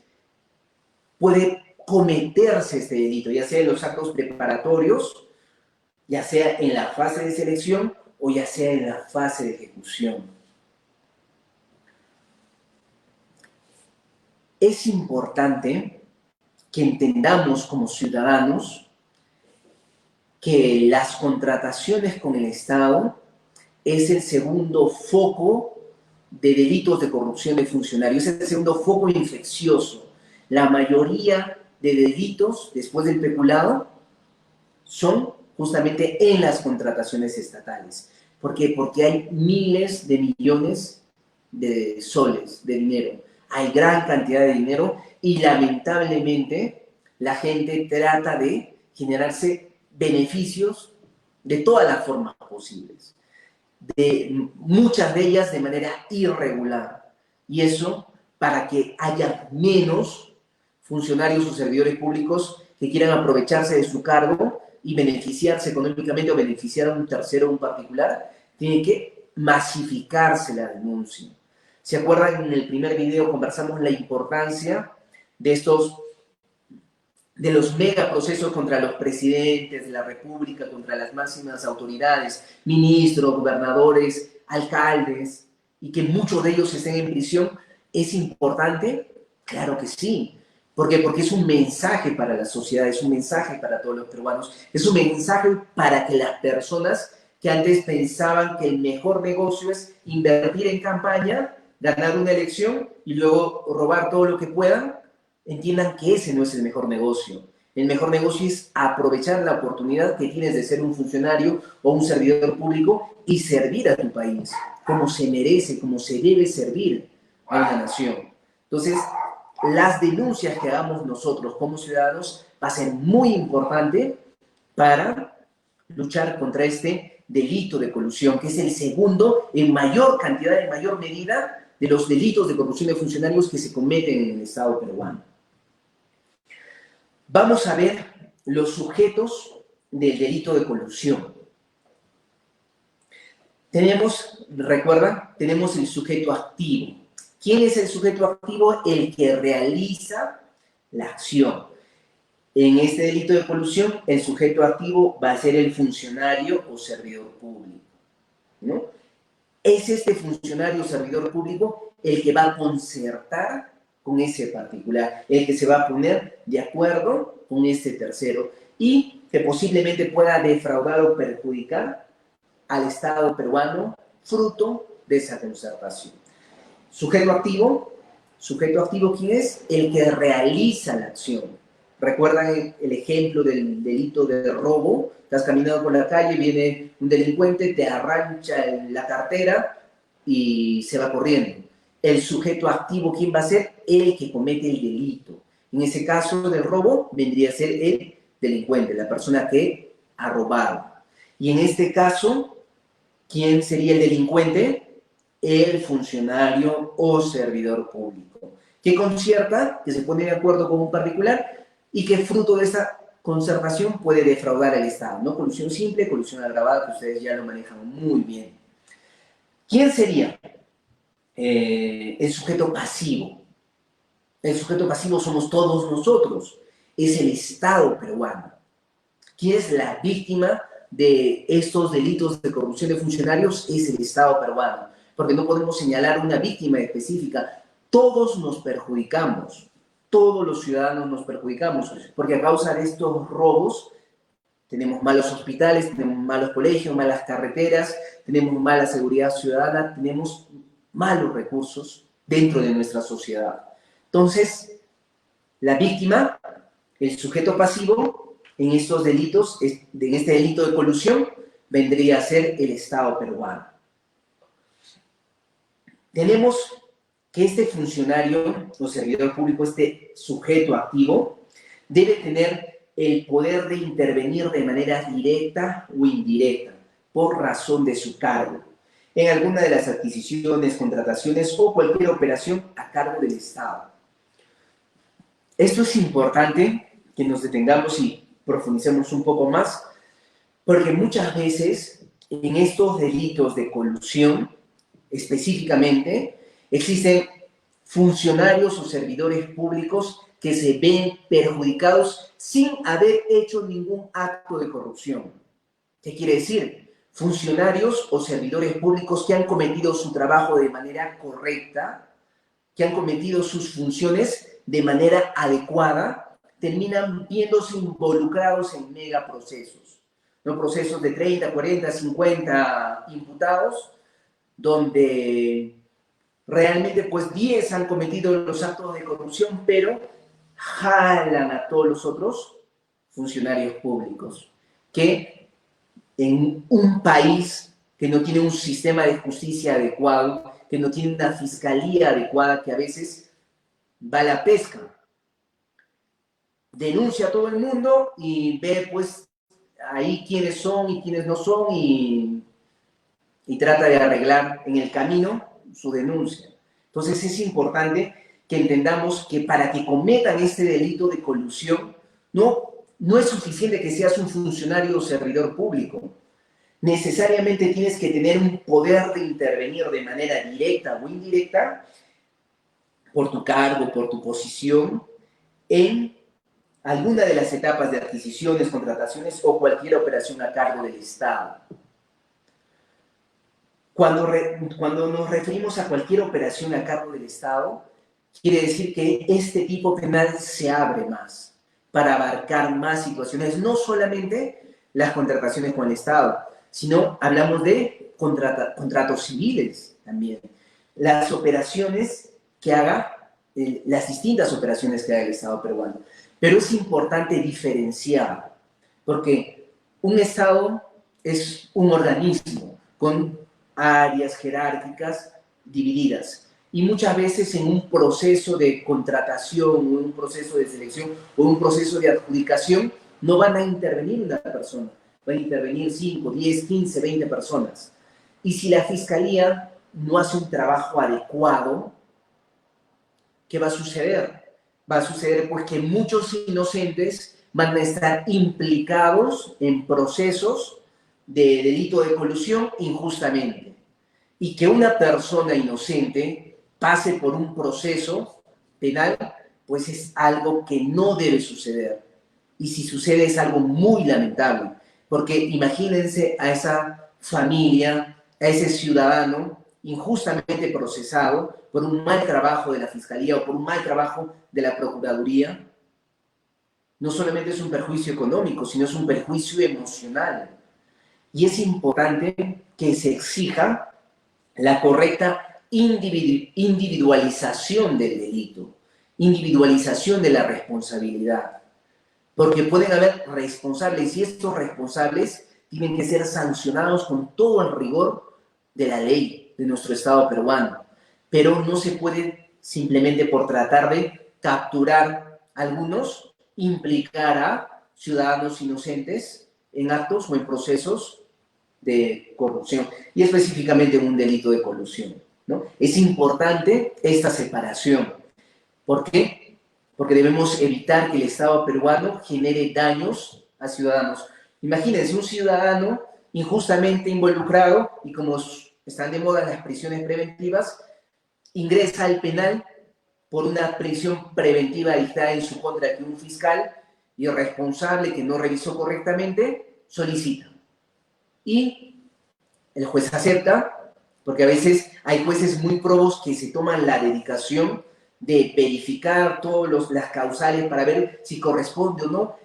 puede cometerse este delito, ya sea en los actos preparatorios, ya sea en la fase de selección o ya sea en la fase de ejecución. Es importante que entendamos como ciudadanos que las contrataciones con el Estado es el segundo foco de delitos de corrupción de funcionarios, es el segundo foco infeccioso. La mayoría de delitos, después del peculado, son justamente en las contrataciones estatales. ¿Por qué? Porque hay miles de millones de soles, de dinero. Hay gran cantidad de dinero y lamentablemente la gente trata de generarse beneficios de todas las formas posibles, de muchas de ellas de manera irregular. Y eso para que haya menos funcionarios o servidores públicos que quieran aprovecharse de su cargo y beneficiarse económicamente o beneficiar a un tercero o un particular, tiene que masificarse la denuncia. ¿Se acuerdan? En el primer video conversamos la importancia de los megaprocesos contra los presidentes de la República, contra las máximas autoridades, ministros, gobernadores, alcaldes, y que muchos de ellos estén en prisión. ¿Es importante? Claro que sí. ¿Por qué? Porque es un mensaje para la sociedad, es un mensaje para todos los peruanos, es un mensaje para que las personas que antes pensaban que el mejor negocio es invertir en campaña, ganar una elección y luego robar todo lo que puedan, entiendan que ese no es el mejor negocio. El mejor negocio es aprovechar la oportunidad que tienes de ser un funcionario o un servidor público y servir a tu país, como se merece, como se debe servir a una nación. Entonces, las denuncias que hagamos nosotros como ciudadanos va a ser muy importante para luchar contra este delito de colusión, que es el segundo en mayor cantidad, en mayor medida, de los delitos de corrupción de funcionarios que se cometen en el Estado peruano. Vamos a ver los sujetos del delito de colusión. Recuerdan, tenemos el sujeto activo. ¿Quién es el sujeto activo? El que realiza la acción. En este delito de colusión, el sujeto activo va a ser el funcionario o servidor público, ¿no? Es este funcionario o servidor público el que va a concertar con ese particular, el que se va a poner de acuerdo con este tercero y que posiblemente pueda defraudar o perjudicar al Estado peruano fruto de esa concertación. Sujeto activo, ¿quién es? El que realiza la acción. ¿Recuerdan el ejemplo del delito de robo? Estás caminando por la calle, viene un delincuente, te arrancha la cartera y se va corriendo. El sujeto activo, ¿quién va a ser? El que comete el delito. En ese caso del robo, vendría a ser el delincuente, la persona que ha robado. Y en este caso, ¿quién sería el delincuente? El funcionario o servidor público, que concierta, que se pone de acuerdo con un particular y que fruto de esa concertación puede defraudar al Estado, ¿no? Colusión simple, colusión agravada, que ustedes ya lo manejan muy bien. ¿Quién sería el sujeto pasivo? El sujeto pasivo somos todos nosotros, es el Estado peruano. ¿Quién es la víctima de estos delitos de corrupción de funcionarios? Es el Estado peruano, porque no podemos señalar una víctima específica. Todos nos perjudicamos, todos los ciudadanos nos perjudicamos, porque a causa de estos robos tenemos malos hospitales, tenemos malos colegios, malas carreteras, tenemos mala seguridad ciudadana, tenemos malos recursos dentro de nuestra sociedad. Entonces, la víctima, el sujeto pasivo en estos delitos, en este delito de colusión, vendría a ser el Estado peruano. Tenemos que este funcionario o servidor público, este sujeto activo, debe tener el poder de intervenir de manera directa o indirecta por razón de su cargo en alguna de las adquisiciones, contrataciones o cualquier operación a cargo del Estado. Esto es importante que nos detengamos y profundicemos un poco más, porque muchas veces en estos delitos de colusión, específicamente, existen funcionarios o servidores públicos que se ven perjudicados sin haber hecho ningún acto de corrupción. ¿Qué quiere decir? Funcionarios o servidores públicos que han cometido su trabajo de manera correcta, que han cometido sus funciones de manera adecuada, terminan viéndose involucrados en megaprocesos, ¿no? Procesos de 30, 40, 50 imputados, donde realmente pues 10 han cometido los actos de corrupción, pero jalan a todos los otros funcionarios públicos, que en un país que no tiene un sistema de justicia adecuado, que no tiene una fiscalía adecuada, que a veces va a la pesca, denuncia a todo el mundo y ve pues ahí quiénes son y quiénes no son y trata de arreglar en el camino su denuncia. Entonces es importante que entendamos que para que cometan este delito de colusión, no es suficiente que seas un funcionario o servidor público. Necesariamente tienes que tener un poder de intervenir de manera directa o indirecta por tu cargo, por tu posición, en alguna de las etapas de adquisiciones, contrataciones o cualquier operación a cargo del Estado. Cuando nos referimos a cualquier operación a cargo del Estado, quiere decir que este tipo penal se abre más para abarcar más situaciones, no solamente las contrataciones con el Estado, sino hablamos de contratos civiles también. Las operaciones que haga, las distintas operaciones que haga el Estado peruano. Pero es importante diferenciar, porque un Estado es un organismo con áreas jerárquicas divididas. Y muchas veces en un proceso de contratación, o un proceso de selección, o un proceso de adjudicación, no van a intervenir una persona, van a intervenir 5, 10, 15, 20 personas. Y si la Fiscalía no hace un trabajo adecuado, ¿qué va a suceder? Va a suceder pues que muchos inocentes van a estar implicados en procesos de delito de colusión injustamente. Y que una persona inocente pase por un proceso penal, pues es algo que no debe suceder. Y si sucede es algo muy lamentable, porque imagínense a esa familia, a ese ciudadano injustamente procesado por un mal trabajo de la Fiscalía o por un mal trabajo de la Procuraduría. No solamente es un perjuicio económico, sino es un perjuicio emocional. Y es importante que se exija la correcta individualización del delito, individualización de la responsabilidad. Porque pueden haber responsables y estos responsables tienen que ser sancionados con todo el rigor de la ley de nuestro Estado peruano. Pero no se puede simplemente por tratar de capturar a algunos, implicar a ciudadanos inocentes en actos o en procesos de corrupción y específicamente en un delito de colusión, ¿no? Es importante esta separación. ¿Por qué? Porque debemos evitar que el Estado peruano genere daños a ciudadanos. Imagínense un ciudadano injustamente involucrado y como están de moda las prisiones preventivas, ingresa al penal por una prisión preventiva dictada en su contra que un fiscal irresponsable que no revisó correctamente solicita. Y el juez acepta, porque a veces hay jueces muy probos que se toman la dedicación de verificar todas las causales para ver si corresponde o no,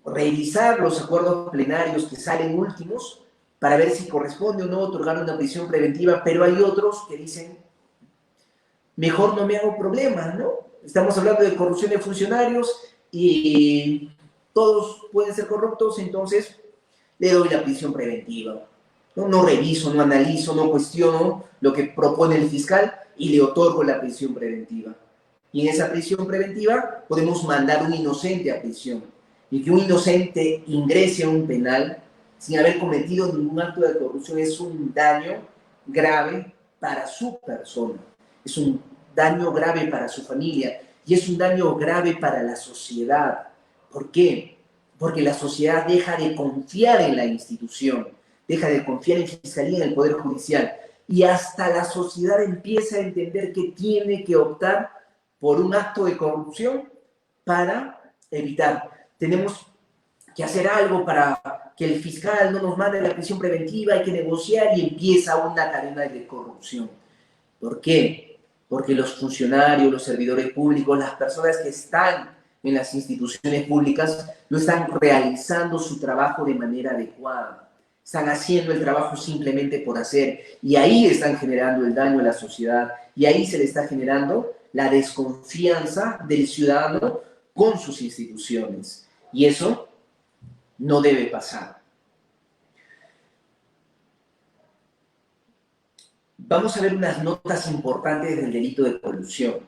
revisar los acuerdos plenarios que salen últimos para ver si corresponde o no otorgar una prisión preventiva, pero hay otros que dicen, mejor no me hago problemas, ¿no? Estamos hablando de corrupción de funcionarios y todos pueden ser corruptos, entonces le doy la prisión preventiva. No reviso, no analizo, no cuestiono lo que propone el fiscal y le otorgo la prisión preventiva. Y en esa prisión preventiva podemos mandar a un inocente a prisión. Y que un inocente ingrese a un penal sin haber cometido ningún acto de corrupción es un daño grave para su persona. Es un daño grave para su familia y es un daño grave para la sociedad. ¿Por qué? Porque la sociedad deja de confiar en la institución, deja de confiar en Fiscalía, en el Poder Judicial, y hasta la sociedad empieza a entender que tiene que optar por un acto de corrupción para evitar. Tenemos que hacer algo para que el fiscal no nos mande la prisión preventiva, hay que negociar y empieza una cadena de corrupción. ¿Por qué? Porque los funcionarios, los servidores públicos, las personas que están en las instituciones públicas no están realizando su trabajo de manera adecuada. Están haciendo el trabajo simplemente por hacer. Y ahí están generando el daño a la sociedad. Y ahí se le está generando la desconfianza del ciudadano con sus instituciones. Y eso no debe pasar. Vamos a ver unas notas importantes del delito de colusión.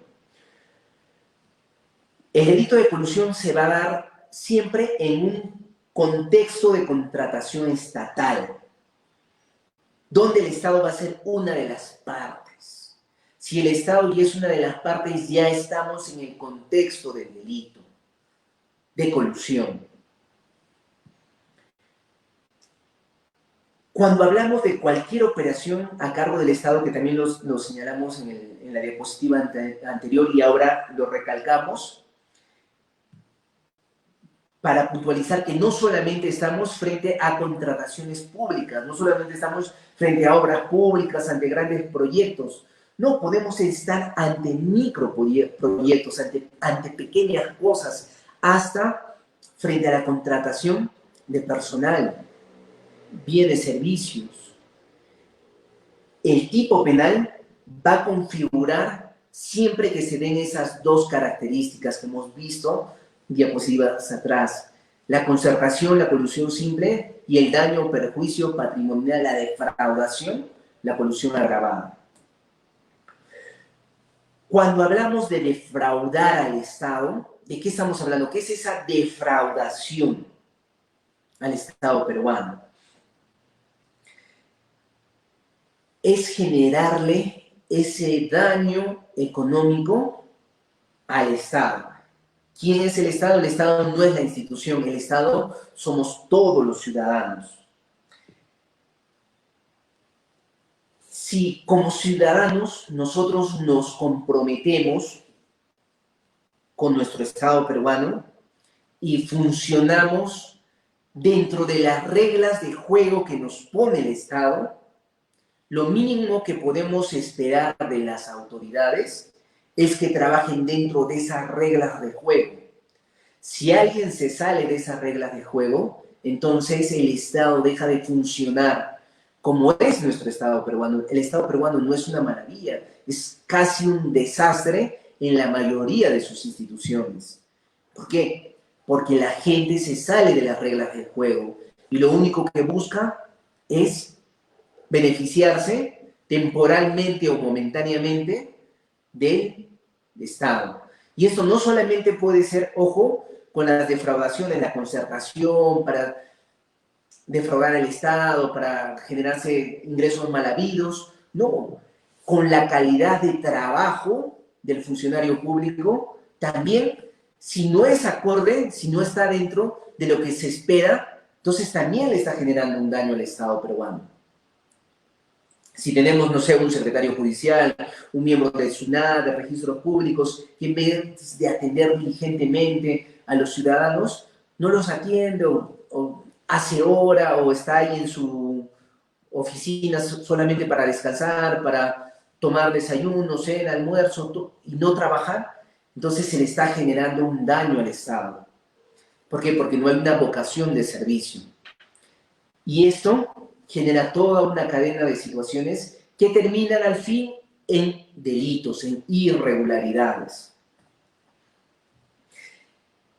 El delito de colusión se va a dar siempre en un contexto de contratación estatal, donde el Estado va a ser una de las partes. Si el Estado ya es una de las partes, ya estamos en el contexto del delito, de colusión. Cuando hablamos de cualquier operación a cargo del Estado, que también lo señalamos en la diapositiva anterior y ahora lo recalcamos, para puntualizar que no solamente estamos frente a contrataciones públicas, no solamente estamos frente a obras públicas, ante grandes proyectos, no, podemos estar ante microproyectos, ante pequeñas cosas, hasta frente a la contratación de personal, bienes, servicios. El tipo penal va a configurar siempre que se den esas dos características que hemos visto diapositivas atrás: la concertación, la colusión simple, y el daño o perjuicio patrimonial, la defraudación, la colusión agravada. Cuando hablamos de defraudar al Estado, ¿de qué estamos hablando? ¿Qué es esa defraudación al Estado peruano? Es generarle ese daño económico al Estado. ¿Quién es el Estado? El Estado no es la institución, el Estado somos todos los ciudadanos. Si como ciudadanos nosotros nos comprometemos con nuestro Estado peruano y funcionamos dentro de las reglas de juego que nos pone el Estado, lo mínimo que podemos esperar de las autoridades es que trabajen dentro de esas reglas de juego. Si alguien se sale de esas reglas de juego, entonces el Estado deja de funcionar como es nuestro Estado peruano. El Estado peruano no es una maravilla, es casi un desastre en la mayoría de sus instituciones. ¿Por qué? Porque la gente se sale de las reglas del juego y lo único que busca es beneficiarse temporalmente o momentáneamente del Estado. Y esto no solamente puede ser, ojo, con las defraudaciones, la concertación, para defraudar al Estado, para generarse ingresos mal habidos, no, con la calidad de trabajo del funcionario público, también, si no es acorde, si no está dentro de lo que se espera, entonces también le está generando un daño al Estado peruano. Si tenemos, no sé, un secretario judicial, un miembro del SUNAT, de registros públicos, que en vez de atender diligentemente a los ciudadanos, no los atiende o hace hora o está ahí en su oficina solamente para descansar, para tomar desayuno, cena, almuerzo y no trabajar, entonces se le está generando un daño al Estado. ¿Por qué? Porque no hay una vocación de servicio. Y esto genera toda una cadena de situaciones que terminan al fin en delitos, en irregularidades.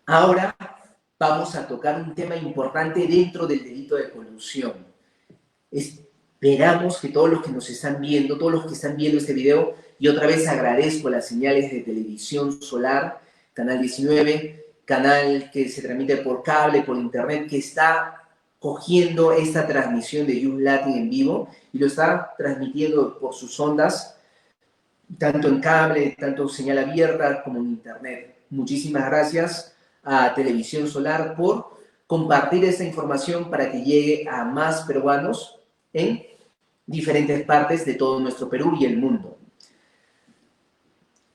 Ahora vamos a tocar un tema importante dentro del delito de colusión. Esperamos que todos los que nos están viendo, todos los que están viendo este video, y otra vez agradezco las señales de Televisión Solar, Canal 19, canal que se transmite por cable, por internet, que está cogiendo esta transmisión de Youth Latin en vivo y lo está transmitiendo por sus ondas, tanto en cable, tanto señal abierta como en internet. Muchísimas gracias a Televisión Solar por compartir esta información para que llegue a más peruanos en diferentes partes de todo nuestro Perú y el mundo.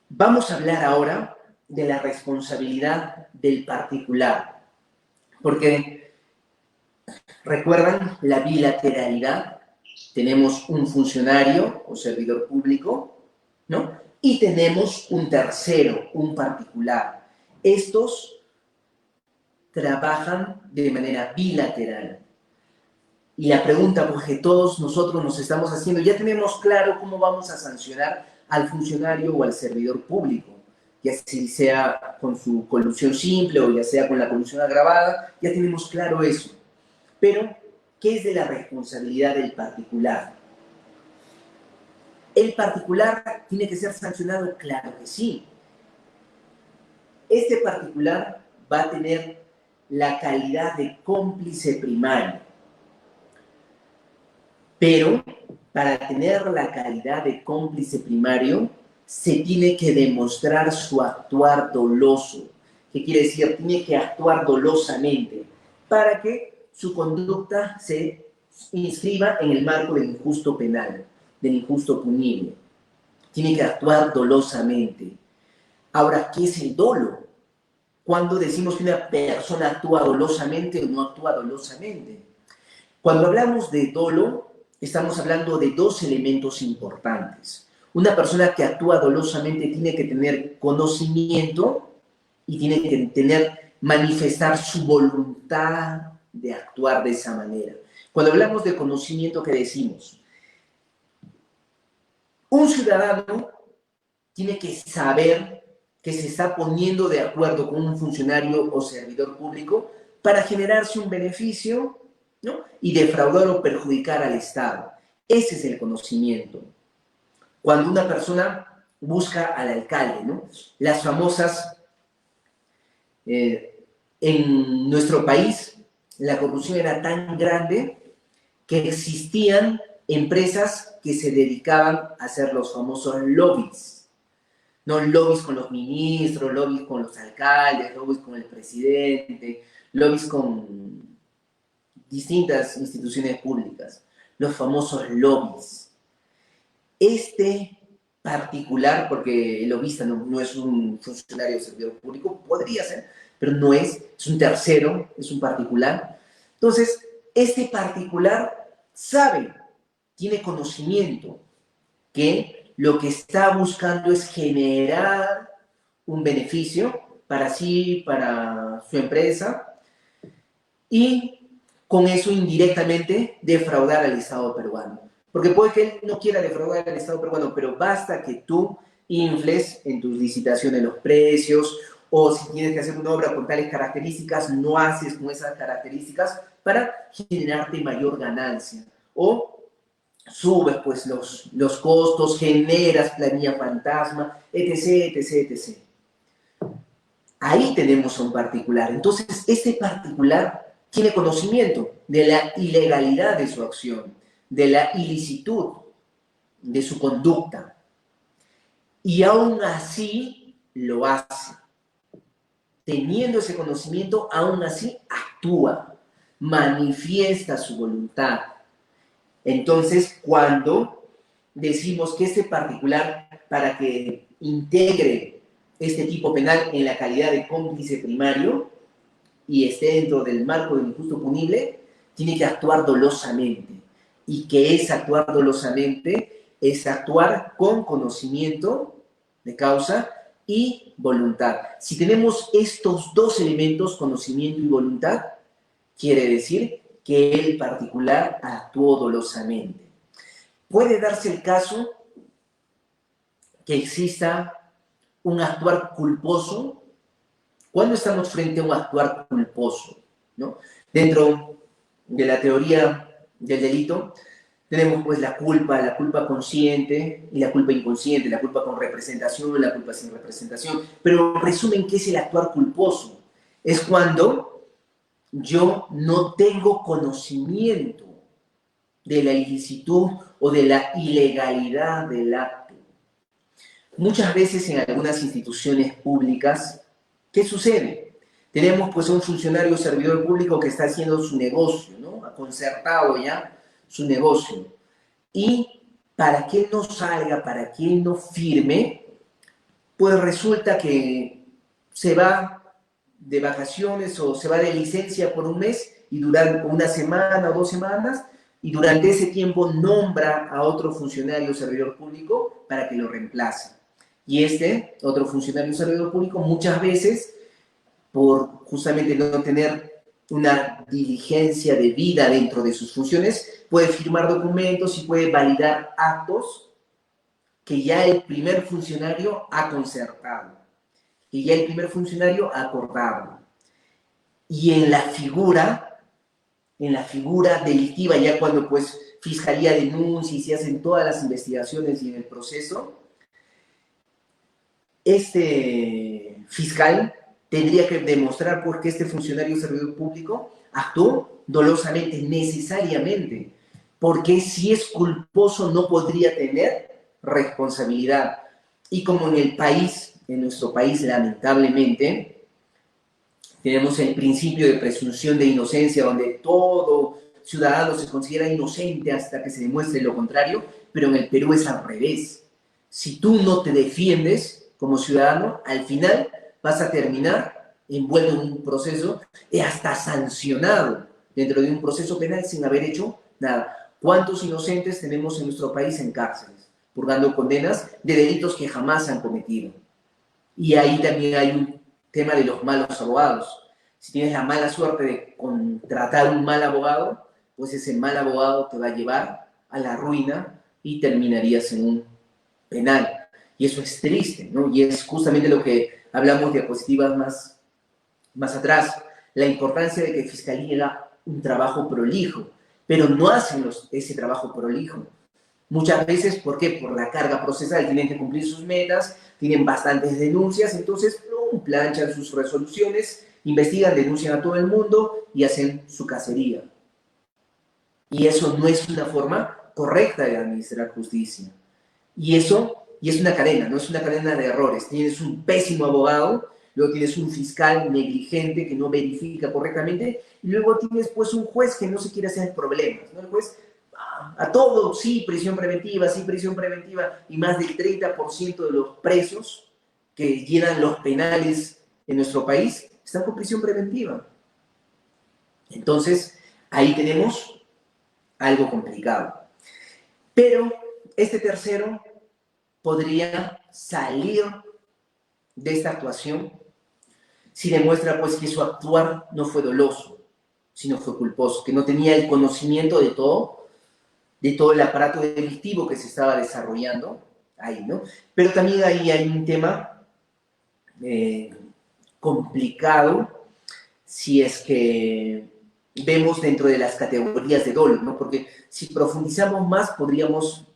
Vamos a hablar ahora de la responsabilidad del particular, porque ¿recuerdan la bilateralidad? Tenemos un funcionario o servidor público, ¿no? Y tenemos un tercero, un particular. Estos trabajan de manera bilateral. Y la pregunta pues, que todos nosotros nos estamos haciendo, ya tenemos claro cómo vamos a sancionar al funcionario o al servidor público, ya sea con su colusión simple o ya sea con la colusión agravada, ya tenemos claro eso. Pero, ¿qué es de la responsabilidad del particular? ¿El particular tiene que ser sancionado? Claro que sí. Este particular va a tener la calidad de cómplice primario. Pero, para tener la calidad de cómplice primario, se tiene que demostrar su actuar doloso. ¿Qué quiere decir? Tiene que actuar dolosamente para que su conducta se inscriba en el marco del injusto penal, del injusto punible. Tiene que actuar dolosamente. Ahora, ¿qué es el dolo? Cuando decimos que una persona actúa dolosamente o no actúa dolosamente. Cuando hablamos de dolo, estamos hablando de dos elementos importantes. Una persona que actúa dolosamente tiene que tener conocimiento y tiene que manifestar su voluntad de actuar de esa manera. Cuando hablamos de conocimiento, ¿qué decimos? Un ciudadano tiene que saber que se está poniendo de acuerdo con un funcionario o servidor público para generarse un beneficio, ¿no? Y defraudar o perjudicar al Estado. Ese es el conocimiento. Cuando una persona busca al alcalde, ¿no? Las famosas, en nuestro país, la corrupción era tan grande que existían empresas que se dedicaban a hacer los famosos lobbies. No lobbies con los ministros, lobbies con los alcaldes, lobbies con el presidente, lobbies con distintas instituciones públicas, los famosos lobbies. Este particular, porque el lobista no es un funcionario o servidor público, podría ser, pero no es un tercero, es un particular. Entonces, este particular sabe, tiene conocimiento que lo que está buscando es generar un beneficio para sí, para su empresa, y con eso indirectamente defraudar al Estado peruano. Porque puede que él no quiera defraudar al Estado peruano, pero basta que tú infles en tus licitaciones los precios, o si tienes que hacer una obra con tales características, no haces con esas características para generarte mayor ganancia. O subes pues los costos, generas planilla fantasma, etc, etc, etc. Ahí tenemos a un particular. Entonces, este particular tiene conocimiento de la ilegalidad de su acción, de la ilicitud de su conducta. Y aún así lo hace. Teniendo ese conocimiento, aún así actúa, manifiesta su voluntad. Entonces, cuando decimos que este particular, para que integre este tipo penal en la calidad de cómplice primario y esté dentro del marco del injusto punible, tiene que actuar dolosamente. Y que es actuar dolosamente, es actuar con conocimiento de causa y voluntad. Si tenemos estos dos elementos, conocimiento y voluntad, quiere decir que el particular actuó dolosamente. Puede darse el caso que exista un actuar culposo. ¿Cuándo estamos frente a un actuar culposo? ¿No? Dentro de la teoría del delito, tenemos pues la culpa consciente y la culpa inconsciente, la culpa con representación, la culpa sin representación. Pero resumen, ¿qué es el actuar culposo? Es cuando yo no tengo conocimiento de la ilicitud o de la ilegalidad del acto. Muchas veces en algunas instituciones públicas, ¿qué sucede? Tenemos pues un funcionario o servidor público que está haciendo su negocio, ¿no? Ha concertado ya su negocio. Y para que no salga, para que no firme, pues resulta que se va de vacaciones o se va de licencia por un mes y durante una semana o 2 semanas, y durante ese tiempo nombra a otro funcionario o servidor público para que lo reemplace. Y este otro funcionario o servidor público muchas veces, por justamente no tener una diligencia debida dentro de sus funciones, puede firmar documentos y puede validar actos que ya el primer funcionario ha concertado, que ya el primer funcionario ha acordado. Y en la figura delictiva, ya cuando pues Fiscalía denuncia y se hacen todas las investigaciones y en el proceso, este fiscal tendría que demostrar por qué este funcionario servidor público actuó dolosamente, necesariamente, porque si es culposo no podría tener responsabilidad. Y como en el país, en nuestro país, lamentablemente, tenemos el principio de presunción de inocencia, donde todo ciudadano se considera inocente hasta que se demuestre lo contrario, pero en el Perú es al revés. Si tú no te defiendes como ciudadano, al final vas a terminar envuelto en un proceso y hasta sancionado dentro de un proceso penal sin haber hecho nada. ¿Cuántos inocentes tenemos en nuestro país en cárceles, purgando condenas de delitos que jamás han cometido? Y ahí también hay un tema de los malos abogados. Si tienes la mala suerte de contratar un mal abogado, pues ese mal abogado te va a llevar a la ruina y terminarías en un penal. Y eso es triste, ¿no? Y es justamente lo que hablamos de diapositivas más atrás, la importancia de que Fiscalía haga un trabajo prolijo, pero no hacen ese trabajo prolijo. Muchas veces, ¿por qué? Por la carga procesal, tienen que cumplir sus metas, tienen bastantes denuncias, entonces planchan sus resoluciones, investigan, denuncian a todo el mundo y hacen su cacería. Y eso no es una forma correcta de administrar justicia. Y es una cadena, no es una cadena de errores. Tienes un pésimo abogado, luego tienes un fiscal negligente que no verifica correctamente, y luego tienes pues un juez que no se quiere hacer problemas, ¿no? El juez a todo, sí, prisión preventiva, y más del 30% de los presos que llenan los penales en nuestro país están con prisión preventiva. Entonces, ahí tenemos algo complicado. Pero este tercero podría salir de esta actuación si demuestra pues que su actuar no fue doloso, sino fue culposo, que no tenía el conocimiento de todo el aparato delictivo que se estaba desarrollando ahí, ¿no? Pero también ahí hay un tema complicado si es que vemos dentro de las categorías de dolo, ¿no? Porque si profundizamos más podríamos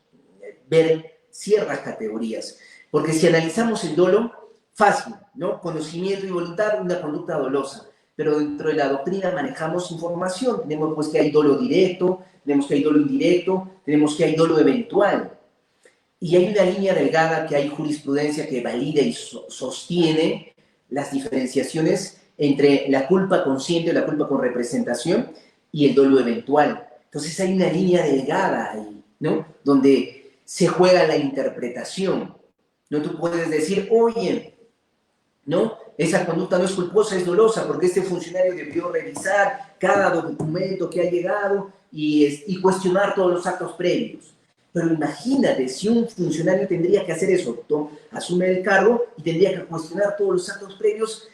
ver ciertas categorías. Porque si analizamos el dolo, fácil, ¿no? Conocimiento y voluntad, una conducta dolosa. Pero dentro de la doctrina manejamos información. Tenemos pues que hay dolo directo, tenemos que hay dolo indirecto, tenemos que hay dolo eventual. Y hay una línea delgada que hay jurisprudencia que valida y sostiene las diferenciaciones entre la culpa consciente o la culpa con representación y el dolo eventual. Entonces hay una línea delgada ahí, ¿no? Donde se juega la interpretación. No tú puedes decir, oye, ¿no? Esa conducta no es culposa, es dolosa, porque este funcionario debió revisar cada documento que ha llegado y cuestionar todos los actos previos. Pero imagínate, si un funcionario tendría que hacer eso, asume el cargo y tendría que cuestionar todos los actos previos,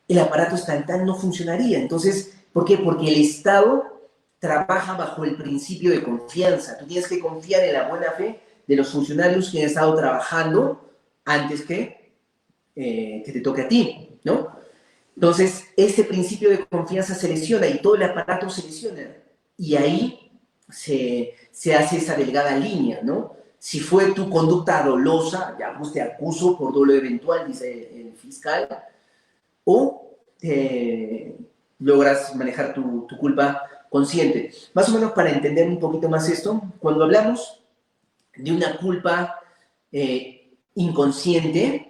el aparato estatal no funcionaría. Entonces, ¿por qué? Porque el Estado trabaja bajo el principio de confianza. Tú tienes que confiar en la buena fe de los funcionarios que han estado trabajando antes que te toque a ti, ¿no? Entonces, ese principio de confianza se lesiona y todo el aparato se lesiona. Y ahí se hace esa delgada línea, ¿no? Si fue tu conducta dolosa, ya pues te acuso por dolo eventual, dice el fiscal, o logras manejar tu culpa consciente. Más o menos para entender un poquito más esto, cuando hablamos de una culpa inconsciente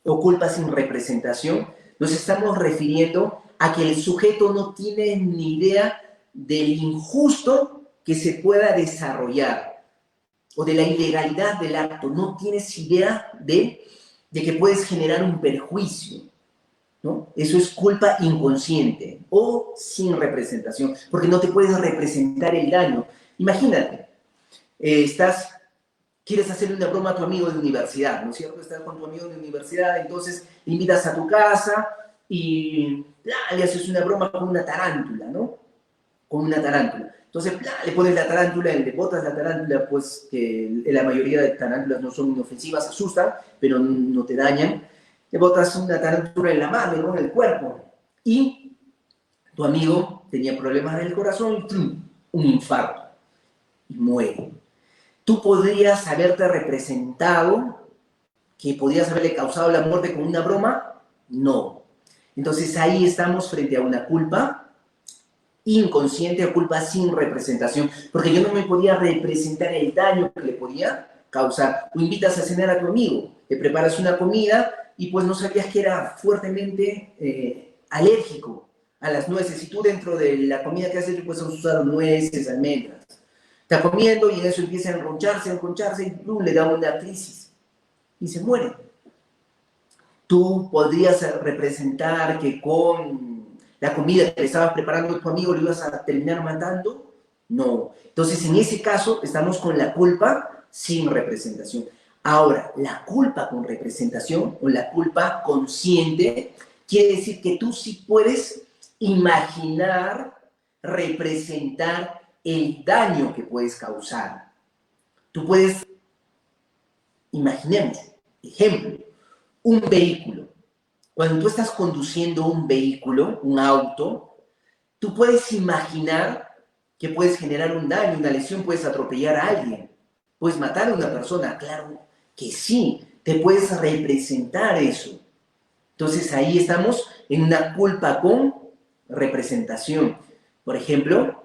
o culpa sin representación, nos estamos refiriendo a que el sujeto no tiene ni idea del injusto que se pueda desarrollar o de la ilegalidad del acto. No tienes idea de que puedes generar un perjuicio, ¿no? Eso es culpa inconsciente o sin representación, porque no te puedes representar el daño. Imagínate, quieres hacerle una broma a tu amigo de universidad, ¿no es cierto? Estás con tu amigo de universidad, entonces le invitas a tu casa y le haces una broma con una tarántula, ¿no? Con una tarántula. Entonces, le pones la tarántula, le botas la tarántula, pues que la mayoría de tarántulas no son inofensivas, asustan, pero no te dañan. Le botas una tarántula en la mano, ¿no? En el cuerpo. Y tu amigo tenía problemas del corazón y un infarto. Y muere. Tú podrías haberte representado que podrías haberle causado la muerte con una broma. No. Entonces ahí estamos frente a una culpa inconsciente o culpa sin representación, porque yo no me podía representar el daño que le podía causar. O invitas a cenar a tu amigo, te preparas una comida y pues no sabías que era fuertemente alérgico a las nueces. Y tú dentro de la comida que has hecho pues has usado nueces, almendras. Está comiendo y en eso empieza a enroncharse y le da una crisis y se muere. Tú podrías representar que con la comida que le estabas preparando a tu amigo lo ibas a terminar matando. No. Entonces, en ese caso, estamos con la culpa sin representación. Ahora, la culpa con representación o la culpa consciente quiere decir que tú sí puedes imaginar, representar el daño que puedes causar. Tú puedes, imaginemos, ejemplo, un vehículo. Cuando tú estás conduciendo un vehículo, un auto, tú puedes imaginar que puedes generar un daño, una lesión, puedes atropellar a alguien, puedes matar a una persona. Claro que sí, te puedes representar eso. Entonces ahí estamos en una culpa con representación. Por ejemplo,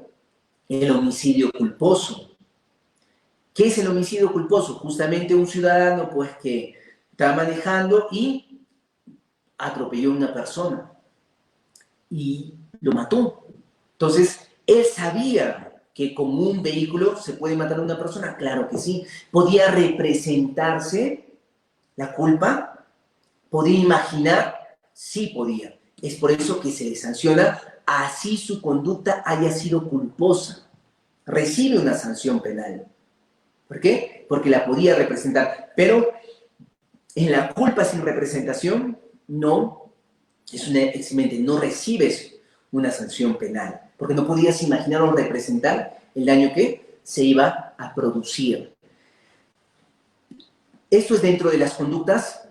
el homicidio culposo. ¿Qué es el homicidio culposo? Justamente un ciudadano pues que está manejando y atropelló a una persona y lo mató. Entonces, él sabía que con un vehículo se puede matar a una persona. Claro que sí. ¿Podía representarse la culpa? ¿Podía imaginar? Sí podía. Es por eso que se le sanciona, así su conducta haya sido culposa. Recibe una sanción penal. ¿Por qué? Porque la podía representar. Pero en la culpa sin representación, no, es una eximente, no recibes una sanción penal, porque no podías imaginar o representar el daño que se iba a producir. Esto es dentro de las conductas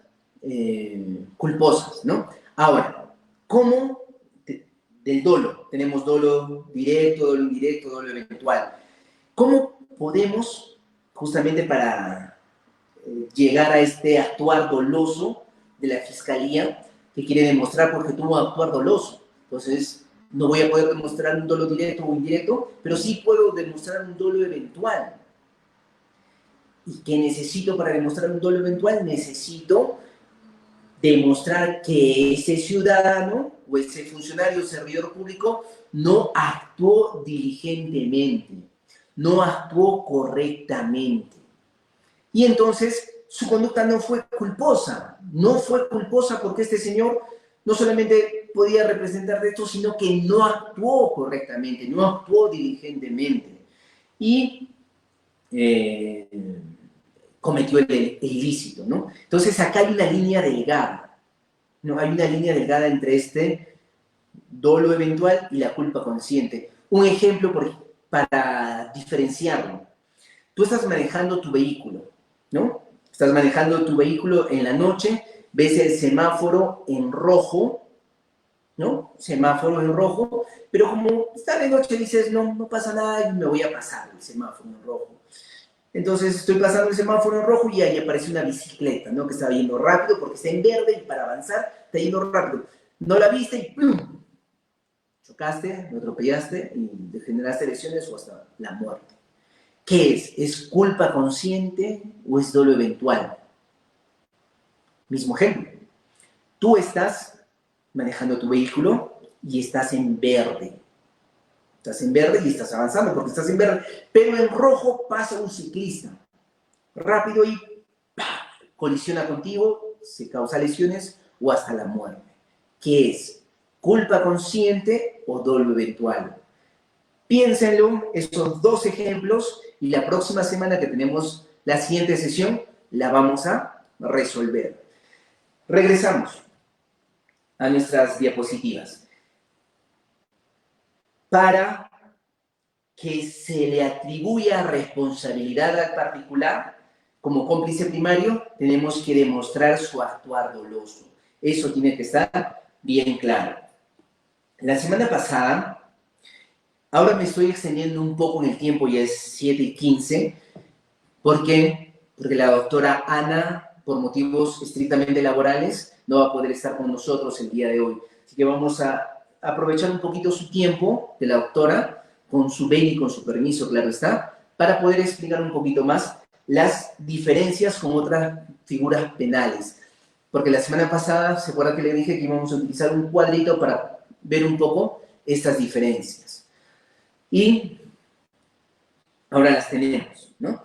culposas, ¿no? Ahora, ¿cómo del dolo? Tenemos dolo directo, dolo indirecto, dolo eventual. ¿Cómo podemos, justamente para llegar a este actuar doloso de la Fiscalía, que quiere demostrar porque tuvo actuar doloso? Entonces, no voy a poder demostrar un dolo directo o indirecto, pero sí puedo demostrar un dolo eventual. ¿Y qué necesito para demostrar un dolo eventual? Necesito demostrar que ese ciudadano o ese funcionario o servidor público no actuó diligentemente, no actuó correctamente. Y entonces su conducta no fue culposa. No fue culposa porque este señor no solamente podía representar de esto, sino que no actuó correctamente, no actuó diligentemente. Y cometió el ilícito, ¿no? Entonces acá hay una línea delgada, ¿no? Hay una línea delgada entre este dolo eventual y la culpa consciente. Un ejemplo para diferenciarlo. Tú estás manejando tu vehículo, ¿no? Estás manejando tu vehículo en la noche, ves el semáforo en rojo, ¿no? Semáforo en rojo, pero como está de noche dices, no, no pasa nada y me voy a pasar el semáforo en rojo. Entonces estoy pasando el semáforo en rojo y ahí aparece una bicicleta, ¿no? Que está yendo rápido porque está en verde y para avanzar está yendo rápido. No la viste y ¡plum! Chocaste, lo atropellaste y generaste lesiones o hasta la muerte. ¿Qué es? ¿Es culpa consciente o es dolo eventual? Mismo ejemplo. Tú estás manejando tu vehículo y estás en verde. Estás en verde y estás avanzando porque estás en verde. Pero en rojo pasa un ciclista. Rápido y ¡pah! Colisiona contigo, se causa lesiones o hasta la muerte. ¿Qué es? ¿Culpa consciente o dolo eventual? Piénsenlo, estos dos ejemplos, y la próxima semana que tenemos la siguiente sesión, la vamos a resolver. Regresamos a nuestras diapositivas. Para que se le atribuya responsabilidad al particular, como cómplice primario, tenemos que demostrar su actuar doloso. Eso tiene que estar bien claro. La semana pasada, ahora me estoy extendiendo un poco en el tiempo, ya es 7:15. ¿Por qué? Porque la doctora Ana, por motivos estrictamente laborales, no va a poder estar con nosotros el día de hoy. Así que vamos a aprovechar un poquito su tiempo de la doctora, con su venia y con su permiso, claro está, para poder explicar un poquito más las diferencias con otras figuras penales. Porque la semana pasada, ¿se acuerda que le dije que íbamos a utilizar un cuadrito para ver un poco estas diferencias? Y ahora las tenemos, ¿no?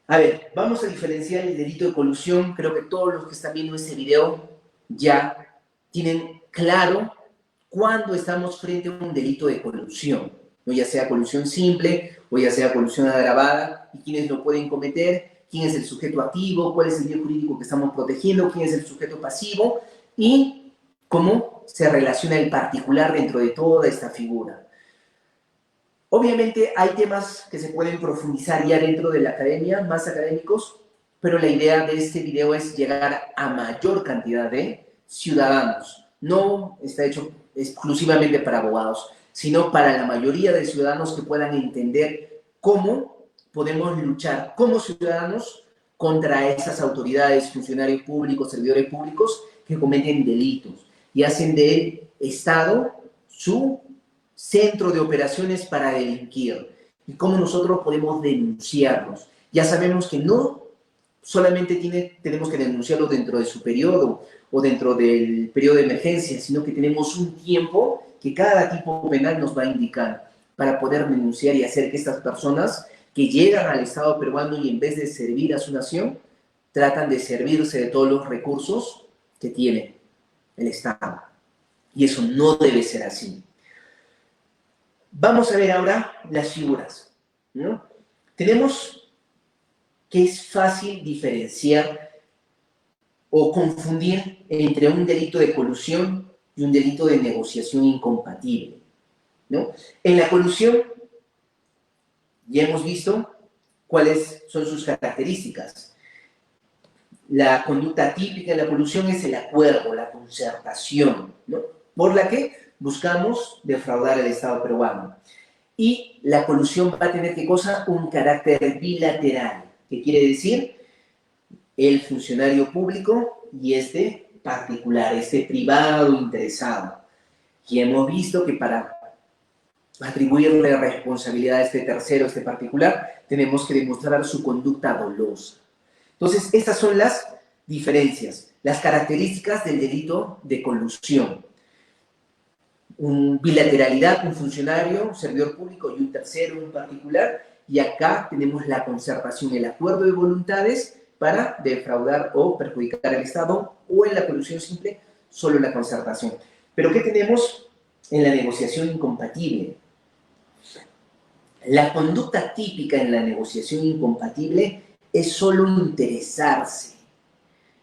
A ver, vamos a diferenciar el delito de colusión. Creo que todos los que están viendo este video ya tienen claro cuándo estamos frente a un delito de colusión, ¿no? Ya sea colusión simple o ya sea colusión agravada, y quiénes lo pueden cometer, quién es el sujeto activo, cuál es el bien jurídico que estamos protegiendo, quién es el sujeto pasivo y cómo se relaciona el particular dentro de toda esta figura. Obviamente hay temas que se pueden profundizar ya dentro de la academia, más académicos, pero la idea de este video es llegar a mayor cantidad de ciudadanos. No está hecho exclusivamente para abogados, sino para la mayoría de ciudadanos que puedan entender cómo podemos luchar como ciudadanos contra esas autoridades, funcionarios públicos, servidores públicos que cometen delitos y hacen del Estado su centro de operaciones para delinquir y cómo nosotros podemos denunciarlos. Ya sabemos que no solamente tenemos que denunciarlo dentro de su periodo o dentro del periodo de emergencia, sino que tenemos un tiempo que cada tipo penal nos va a indicar para poder denunciar y hacer que estas personas que llegan al Estado peruano y en vez de servir a su nación, tratan de servirse de todos los recursos que tiene el Estado. Y eso no debe ser así. Vamos a ver ahora las figuras, ¿no? Tenemos que es fácil diferenciar o confundir entre un delito de colusión y un delito de negociación incompatible, ¿no? En la colusión ya hemos visto cuáles son sus características. La conducta típica de la colusión es el acuerdo, la concertación, ¿no? Por la que buscamos defraudar al Estado peruano. Y la colusión va a tener, ¿qué cosa? Un carácter bilateral. ¿Qué quiere decir? El funcionario público y este particular, este privado interesado. Y hemos visto que para atribuirle responsabilidad a este tercero, a este particular, tenemos que demostrar su conducta dolosa. Entonces, estas son las diferencias, las características del delito de colusión. Bilateralidad, un funcionario, un servidor público y un tercero, un particular, y acá tenemos la concertación, el acuerdo de voluntades para defraudar o perjudicar al Estado, o en la colusión simple, solo la concertación. Pero ¿qué tenemos en la negociación incompatible? La conducta típica en la negociación incompatible es solo interesarse.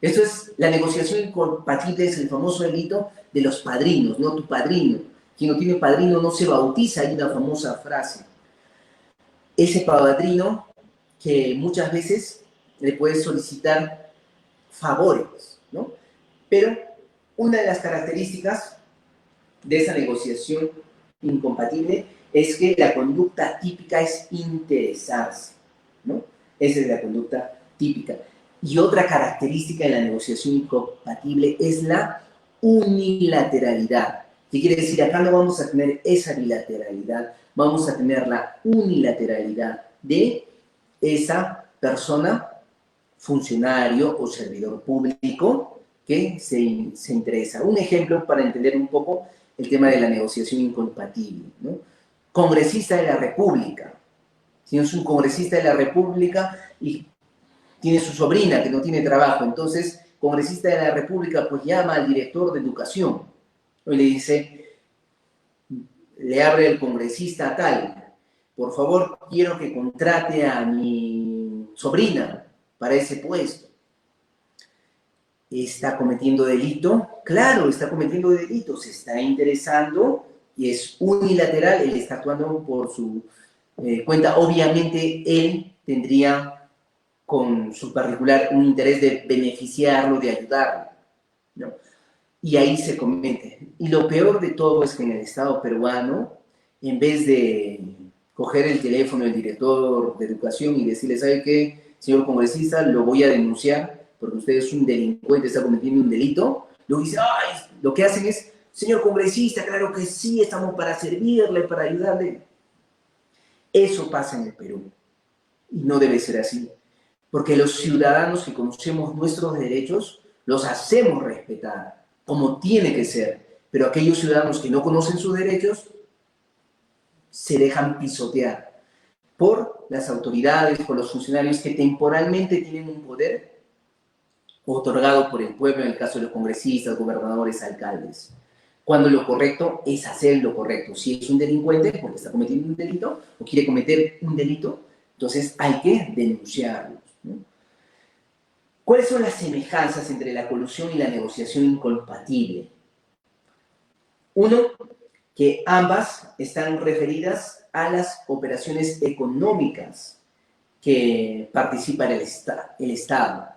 Esto es, la negociación incompatible es el famoso delito de los padrinos, no tu padrino. Quien no tiene padrino no se bautiza, hay una famosa frase. Ese padrino que muchas veces le puede solicitar favores, ¿no? Pero una de las características de esa negociación incompatible es que la conducta típica es interesarse, ¿no? Esa es la conducta típica. Y otra característica de la negociación incompatible es la unilateralidad. ¿Qué quiere decir? Acá no vamos a tener esa bilateralidad, vamos a tener la unilateralidad de esa persona, funcionario o servidor público que se interesa. Un ejemplo para entender un poco el tema de la negociación incompatible, ¿no? Congresista de la República. Si es un congresista de la República y tiene su sobrina que no tiene trabajo, entonces, congresista de la República, pues llama al director de educación y le dice, le abre el congresista tal, por favor, quiero que contrate a mi sobrina para ese puesto. ¿Está cometiendo delito? Claro, está cometiendo delito, se está interesando y es unilateral, él está actuando por su cuenta. Obviamente, él tendría con su particular un interés de beneficiarlo, de ayudarlo, ¿no? Y ahí se comete. Y lo peor de todo es que en el Estado peruano, en vez de coger el teléfono del director de educación y decirle, ¿sabe qué, señor congresista? Lo voy a denunciar porque usted es un delincuente, está cometiendo un delito. Luego dice, ¡ay! Lo que hacen es, señor congresista, claro que sí, estamos para servirle, para ayudarle. Eso pasa en el Perú. Y no debe ser así. porque los ciudadanos que conocemos nuestros derechos los hacemos respetar, como tiene que ser. Pero aquellos ciudadanos que no conocen sus derechos se dejan pisotear por las autoridades, por los funcionarios que temporalmente tienen un poder otorgado por el pueblo, en el caso de los congresistas, gobernadores, alcaldes. Cuando lo correcto es hacer lo correcto. Si es un delincuente porque está cometiendo un delito o quiere cometer un delito, entonces hay que denunciarlos, ¿no? ¿Cuáles son las semejanzas entre la colusión y la negociación incompatible? Uno, que ambas están referidas a las operaciones económicas que participa el Estado,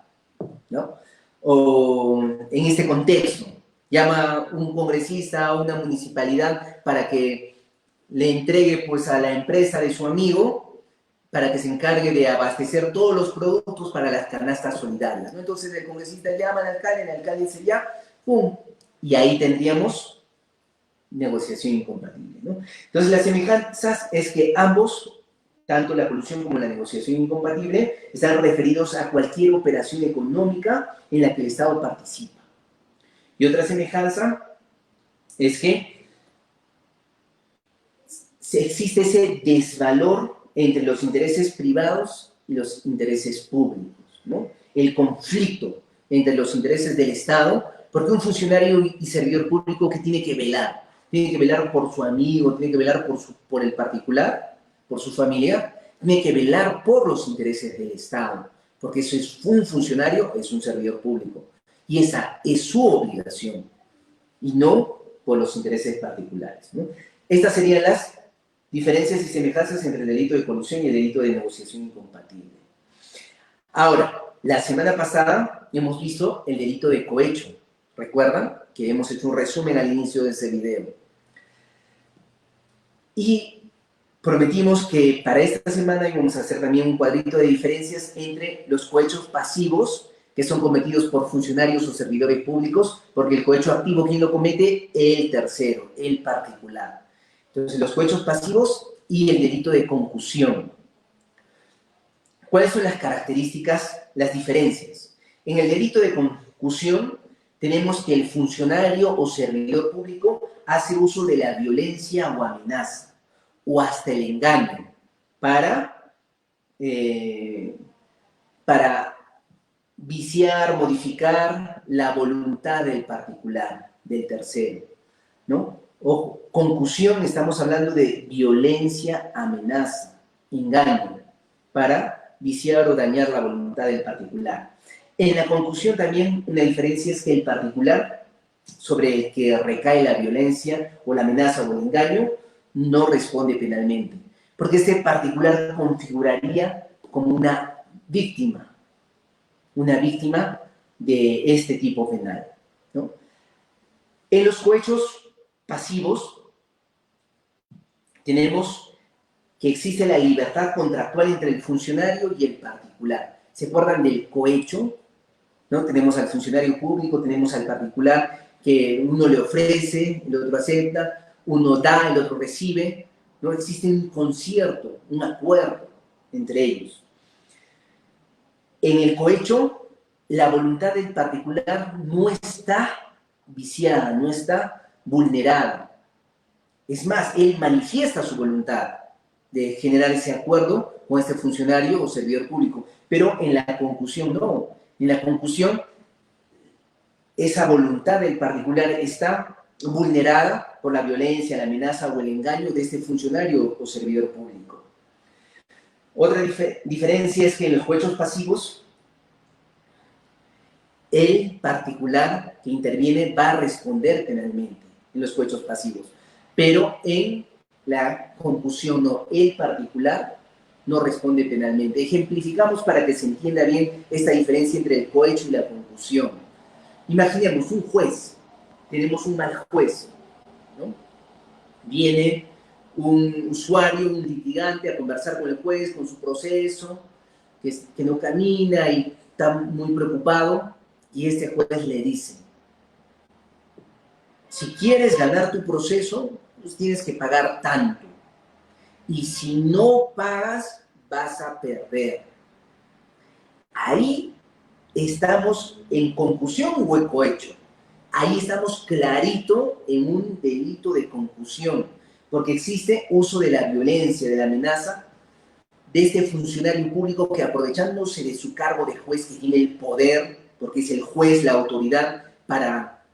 ¿no? O en este contexto, llama un congresista a una municipalidad para que le entregue pues, a la empresa de su amigo para que se encargue de abastecer todos los productos para las canastas solidarias, ¿no? Entonces el congresista llama al alcalde, el alcalde dice ya, ¡pum! Y ahí tendríamos negociación incompatible, ¿no? Entonces las semejanzas es que ambos, tanto la colusión como la negociación incompatible, están referidos a cualquier operación económica en la que el Estado participa. Y otra semejanza es que existe ese desvalor entre los intereses privados y los intereses públicos, ¿no? El conflicto entre los intereses del Estado, porque un funcionario y servidor público que tiene que velar por su amigo, tiene que velar por el particular, por su familia, tiene que velar por los intereses del Estado, porque eso es un funcionario, es un servidor público, y esa es su obligación, y no por los intereses particulares, ¿no? Estas serían las diferencias y semejanzas entre el delito de colusión y el delito de negociación incompatible. Ahora, la semana pasada hemos visto el delito de cohecho. ¿Recuerdan? Que hemos hecho un resumen al inicio de ese video. Y prometimos que para esta semana íbamos a hacer también un cuadrito de diferencias entre los cohechos pasivos, que son cometidos por funcionarios o servidores públicos, porque el cohecho activo, ¿quién lo comete? El tercero, el particular. Entonces, los cohechos pasivos y el delito de concusión. ¿Cuáles son las características, las diferencias? En el delito de concusión tenemos que el funcionario o servidor público hace uso de la violencia o amenaza, o hasta el engaño, para viciar, modificar la voluntad del particular, del tercero, ¿no? Ojo, concusión, estamos hablando de violencia, amenaza, engaño, para viciar o dañar la voluntad del particular. En la concusión también una diferencia es que el particular sobre el que recae la violencia o la amenaza o el engaño no responde penalmente, porque este particular configuraría como una víctima de este tipo penal, ¿no? En los cohechos pasivos tenemos que existe la libertad contractual entre el funcionario y el particular. ¿Se acuerdan del cohecho? ¿No? Tenemos al funcionario público, tenemos al particular, que uno le ofrece, el otro acepta, uno da, el otro recibe, ¿no? Existe un concierto, un acuerdo entre ellos. En el cohecho, la voluntad del particular no está viciada, no está vulnerada. Es más, él manifiesta su voluntad de generar ese acuerdo con este funcionario o servidor público, pero en la concusión no. En la concusión, esa voluntad del particular está vulnerada por la violencia, la amenaza o el engaño de este funcionario o servidor público. Otra diferencia es que en los cohechos pasivos, el particular que interviene va a responder penalmente en los cohechos pasivos, pero en la concusión no, el particular no responde penalmente. Ejemplificamos para que se entienda bien esta diferencia entre el cohecho y la concusión. Imaginemos un juez, tenemos un mal juez, ¿no? Viene un usuario, un litigante a conversar con el juez, con su proceso, que no camina y está muy preocupado, y este juez le dice: si quieres ganar tu proceso, pues tienes que pagar tanto, y si no pagas, vas a perder. Ahí estamos en concusión o en cohecho. Ahí estamos clarito en un delito de concusión, porque existe uso de la violencia, de la amenaza, de este funcionario público que, aprovechándose de su cargo de juez, que tiene el poder, porque es el juez, la autoridad, para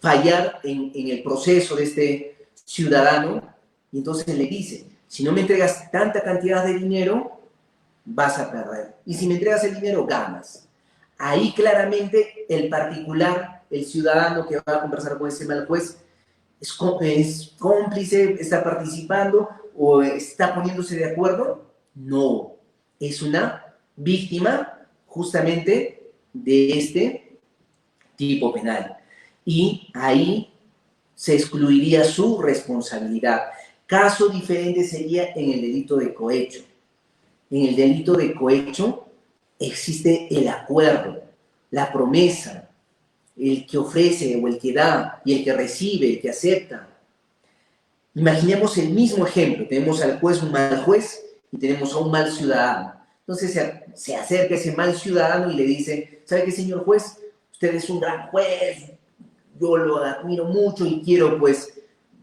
fallar en el proceso de este ciudadano, y entonces le dice, si no me entregas tanta cantidad de dinero, vas a perder. Y si me entregas el dinero, ganas. Ahí claramente el particular, el ciudadano que va a conversar con ese mal juez, es cómplice, está participando o está poniéndose de acuerdo. No, es una víctima justamente de este tipo penal. Y ahí se excluiría su responsabilidad. Caso diferente sería en el delito de cohecho. En el delito de cohecho existe el acuerdo, la promesa, el que ofrece o el que da y el que recibe, el que acepta. Imaginemos el mismo ejemplo. Tenemos al juez, un mal juez, y tenemos a un mal ciudadano. Entonces se acerca ese mal ciudadano y le dice, ¿sabe qué, señor juez? Usted es un gran juez, yo lo admiro mucho y quiero pues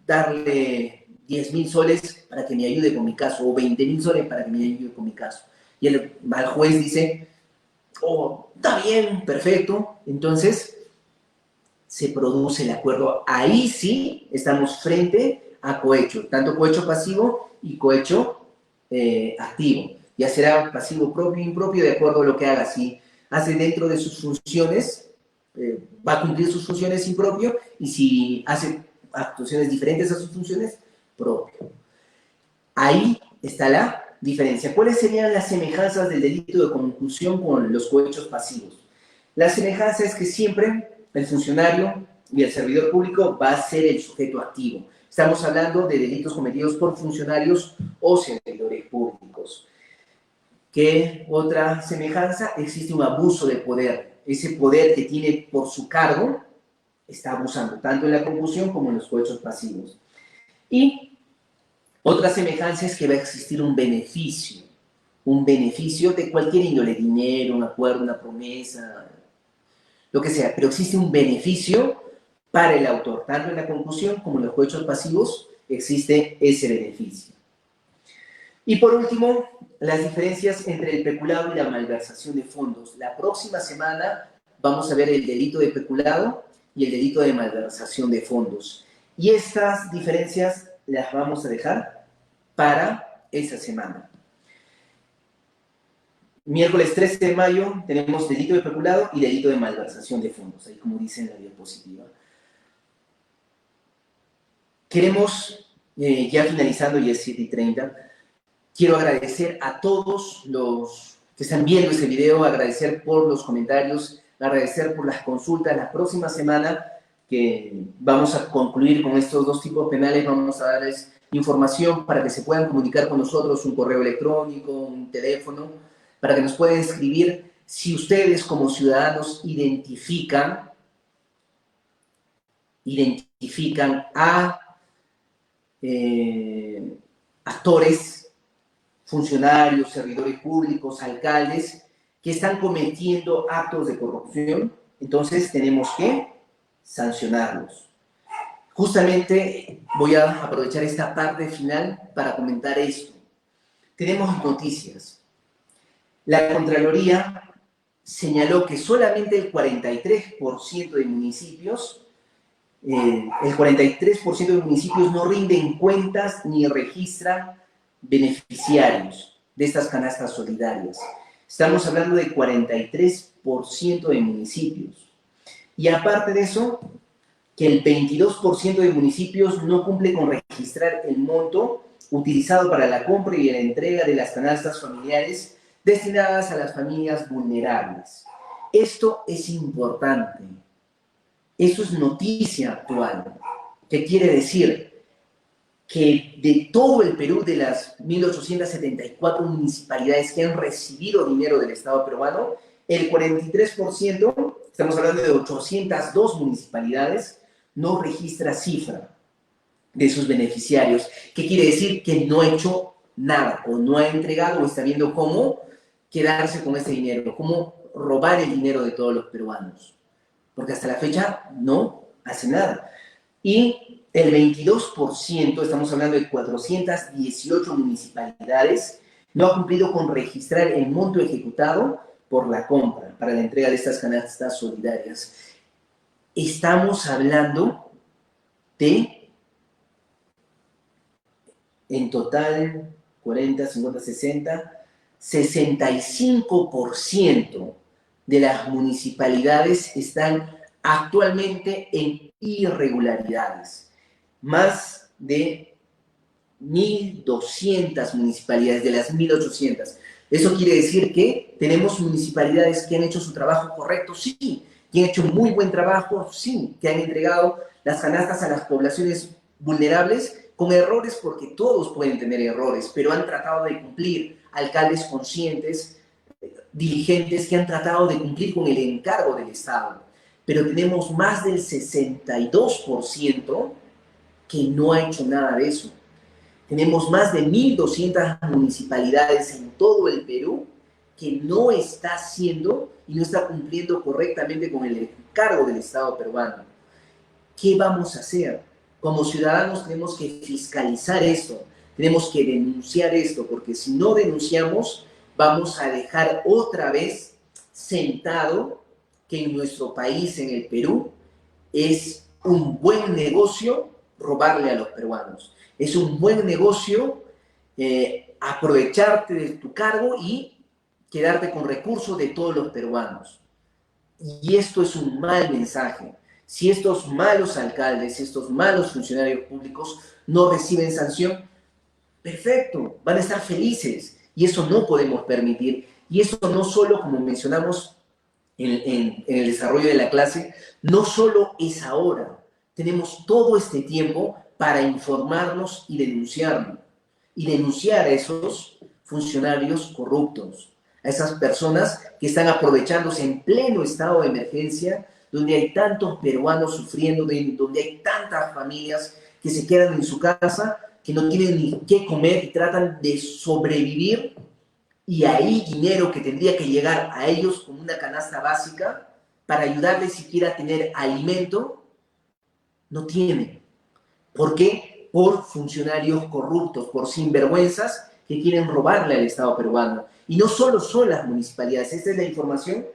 darle 10.000 soles para que me ayude con mi caso, o 20.000 soles para que me ayude con mi caso. Y el mal juez dice, oh, está bien, perfecto. Entonces se produce el acuerdo. Ahí sí estamos frente a cohecho, tanto cohecho pasivo y cohecho activo. Ya será pasivo propio e impropio de acuerdo a lo que haga. Si hace dentro de sus funciones, va a cumplir sus funciones impropio, y si hace actuaciones diferentes a sus funciones, propio. Ahí está la diferencia. ¿Cuáles serían las semejanzas del delito de concusión con los cohechos pasivos? La semejanza es que siempre el funcionario y el servidor público va a ser el sujeto activo. Estamos hablando de delitos cometidos por funcionarios o servidores públicos. ¿Qué otra semejanza? Existe un abuso de poder. Ese poder que tiene por su cargo está abusando, tanto en la concusión como en los cohechos pasivos. Y otra semejanza es que va a existir un beneficio de cualquier índole, dinero, un acuerdo, una promesa, lo que sea, pero existe un beneficio para el autor, tanto en la concusión como en los cohechos pasivos existe ese beneficio. Y por último, las diferencias entre el peculado y la malversación de fondos. La próxima semana vamos a ver el delito de peculado y el delito de malversación de fondos. Y estas diferencias las vamos a dejar para esa semana. Miércoles 13 de mayo tenemos delito de peculado y delito de malversación de fondos, ahí como dice en la diapositiva. Queremos, ya finalizando, ya es 7:30, quiero agradecer a todos los que están viendo este video, agradecer por los comentarios, agradecer por las consultas. La próxima semana que vamos a concluir con estos dos tipos penales, vamos a darles información para que se puedan comunicar con nosotros, un correo electrónico, un teléfono, para que nos puedan escribir si ustedes como ciudadanos identifican a actores, funcionarios, servidores públicos, alcaldes, que están cometiendo actos de corrupción. Entonces tenemos que sancionarlos. Justamente voy a aprovechar esta parte final para comentar esto. Tenemos noticias. La Contraloría señaló que solamente el 43% de municipios, no rinden cuentas ni registran beneficiarios de estas canastas solidarias. Estamos hablando de 43% de municipios. Y aparte de eso, que el 22% de municipios no cumple con registrar el monto utilizado para la compra y la entrega de las canastas familiares destinadas a las familias vulnerables. Esto es importante. Eso es noticia actual. ¿Qué quiere decir? Que de todo el Perú, de las 1.874 municipalidades que han recibido dinero del Estado peruano, el 43%, estamos hablando de 802 municipalidades, no registra cifra de sus beneficiarios. ¿Qué quiere decir? Que no ha hecho nada, o no ha entregado, o está viendo cómo quedarse con ese dinero, cómo robar el dinero de todos los peruanos. Porque hasta la fecha no hace nada. Y el 22%, estamos hablando de 418 municipalidades, no ha cumplido con registrar el monto ejecutado por la compra para la entrega de estas canastas solidarias. Estamos hablando de, en total, 40, 50, 60, 65% de las municipalidades están actualmente en irregularidades. Más de 1.200 municipalidades de las 1.800. Eso quiere decir que tenemos municipalidades que han hecho su trabajo correcto, sí, que han hecho muy buen trabajo, sí, que han entregado las canastas a las poblaciones vulnerables con errores, porque todos pueden tener errores, pero han tratado de cumplir, alcaldes conscientes, dirigentes que han tratado de cumplir con el encargo del Estado. Pero tenemos más del 62% que no ha hecho nada de eso. Tenemos más de 1.200 municipalidades en todo el Perú que no está haciendo y no está cumpliendo correctamente con el encargo del Estado peruano. ¿Qué vamos a hacer? Como ciudadanos tenemos que fiscalizar esto, tenemos que denunciar esto, porque si no denunciamos, vamos a dejar otra vez sentado que en nuestro país, en el Perú, es un buen negocio robarle a los peruanos. Es un buen negocio aprovecharte de tu cargo y quedarte con recursos de todos los peruanos. Y esto es un mal mensaje. Si estos malos alcaldes, estos malos funcionarios públicos no reciben sanción, perfecto, van a estar felices. Y eso no podemos permitir. Y eso no solo, como mencionamos en el desarrollo de la clase, no solo es ahora. Tenemos todo este tiempo para informarnos y denunciarlo. Y denunciar a esos funcionarios corruptos, a esas personas que están aprovechándose en pleno estado de emergencia, donde hay tantos peruanos sufriendo, donde hay tantas familias que se quedan en su casa, que no tienen ni qué comer y tratan de sobrevivir, y ahí dinero que tendría que llegar a ellos como una canasta básica para ayudarles siquiera a tener alimento, no tienen. ¿Por qué? Por funcionarios corruptos, por sinvergüenzas que quieren robarle al Estado peruano. Y no solo son las municipalidades, esta es la información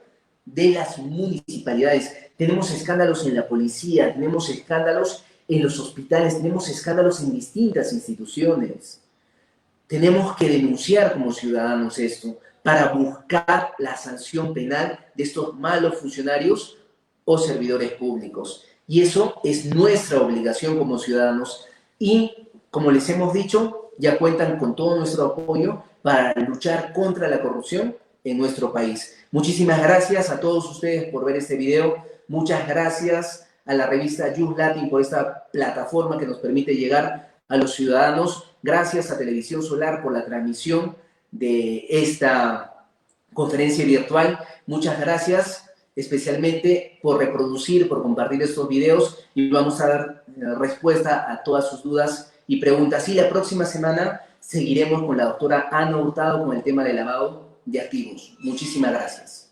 de las municipalidades. Tenemos escándalos en la policía, tenemos escándalos en los hospitales, tenemos escándalos en distintas instituciones. Tenemos que denunciar como ciudadanos esto para buscar la sanción penal de estos malos funcionarios o servidores públicos. Y eso es nuestra obligación como ciudadanos. Y, como les hemos dicho, ya cuentan con todo nuestro apoyo para luchar contra la corrupción en nuestro país. Muchísimas gracias a todos ustedes por ver este video. Muchas gracias a la revista Youth Latin por esta plataforma que nos permite llegar a los ciudadanos. Gracias a Televisión Solar por la transmisión de esta conferencia virtual. Muchas gracias especialmente por reproducir, por compartir estos videos, y vamos a dar respuesta a todas sus dudas y preguntas. Y la próxima semana seguiremos con la doctora Ana Hurtado con el tema del lavado de activos. Muchísimas gracias.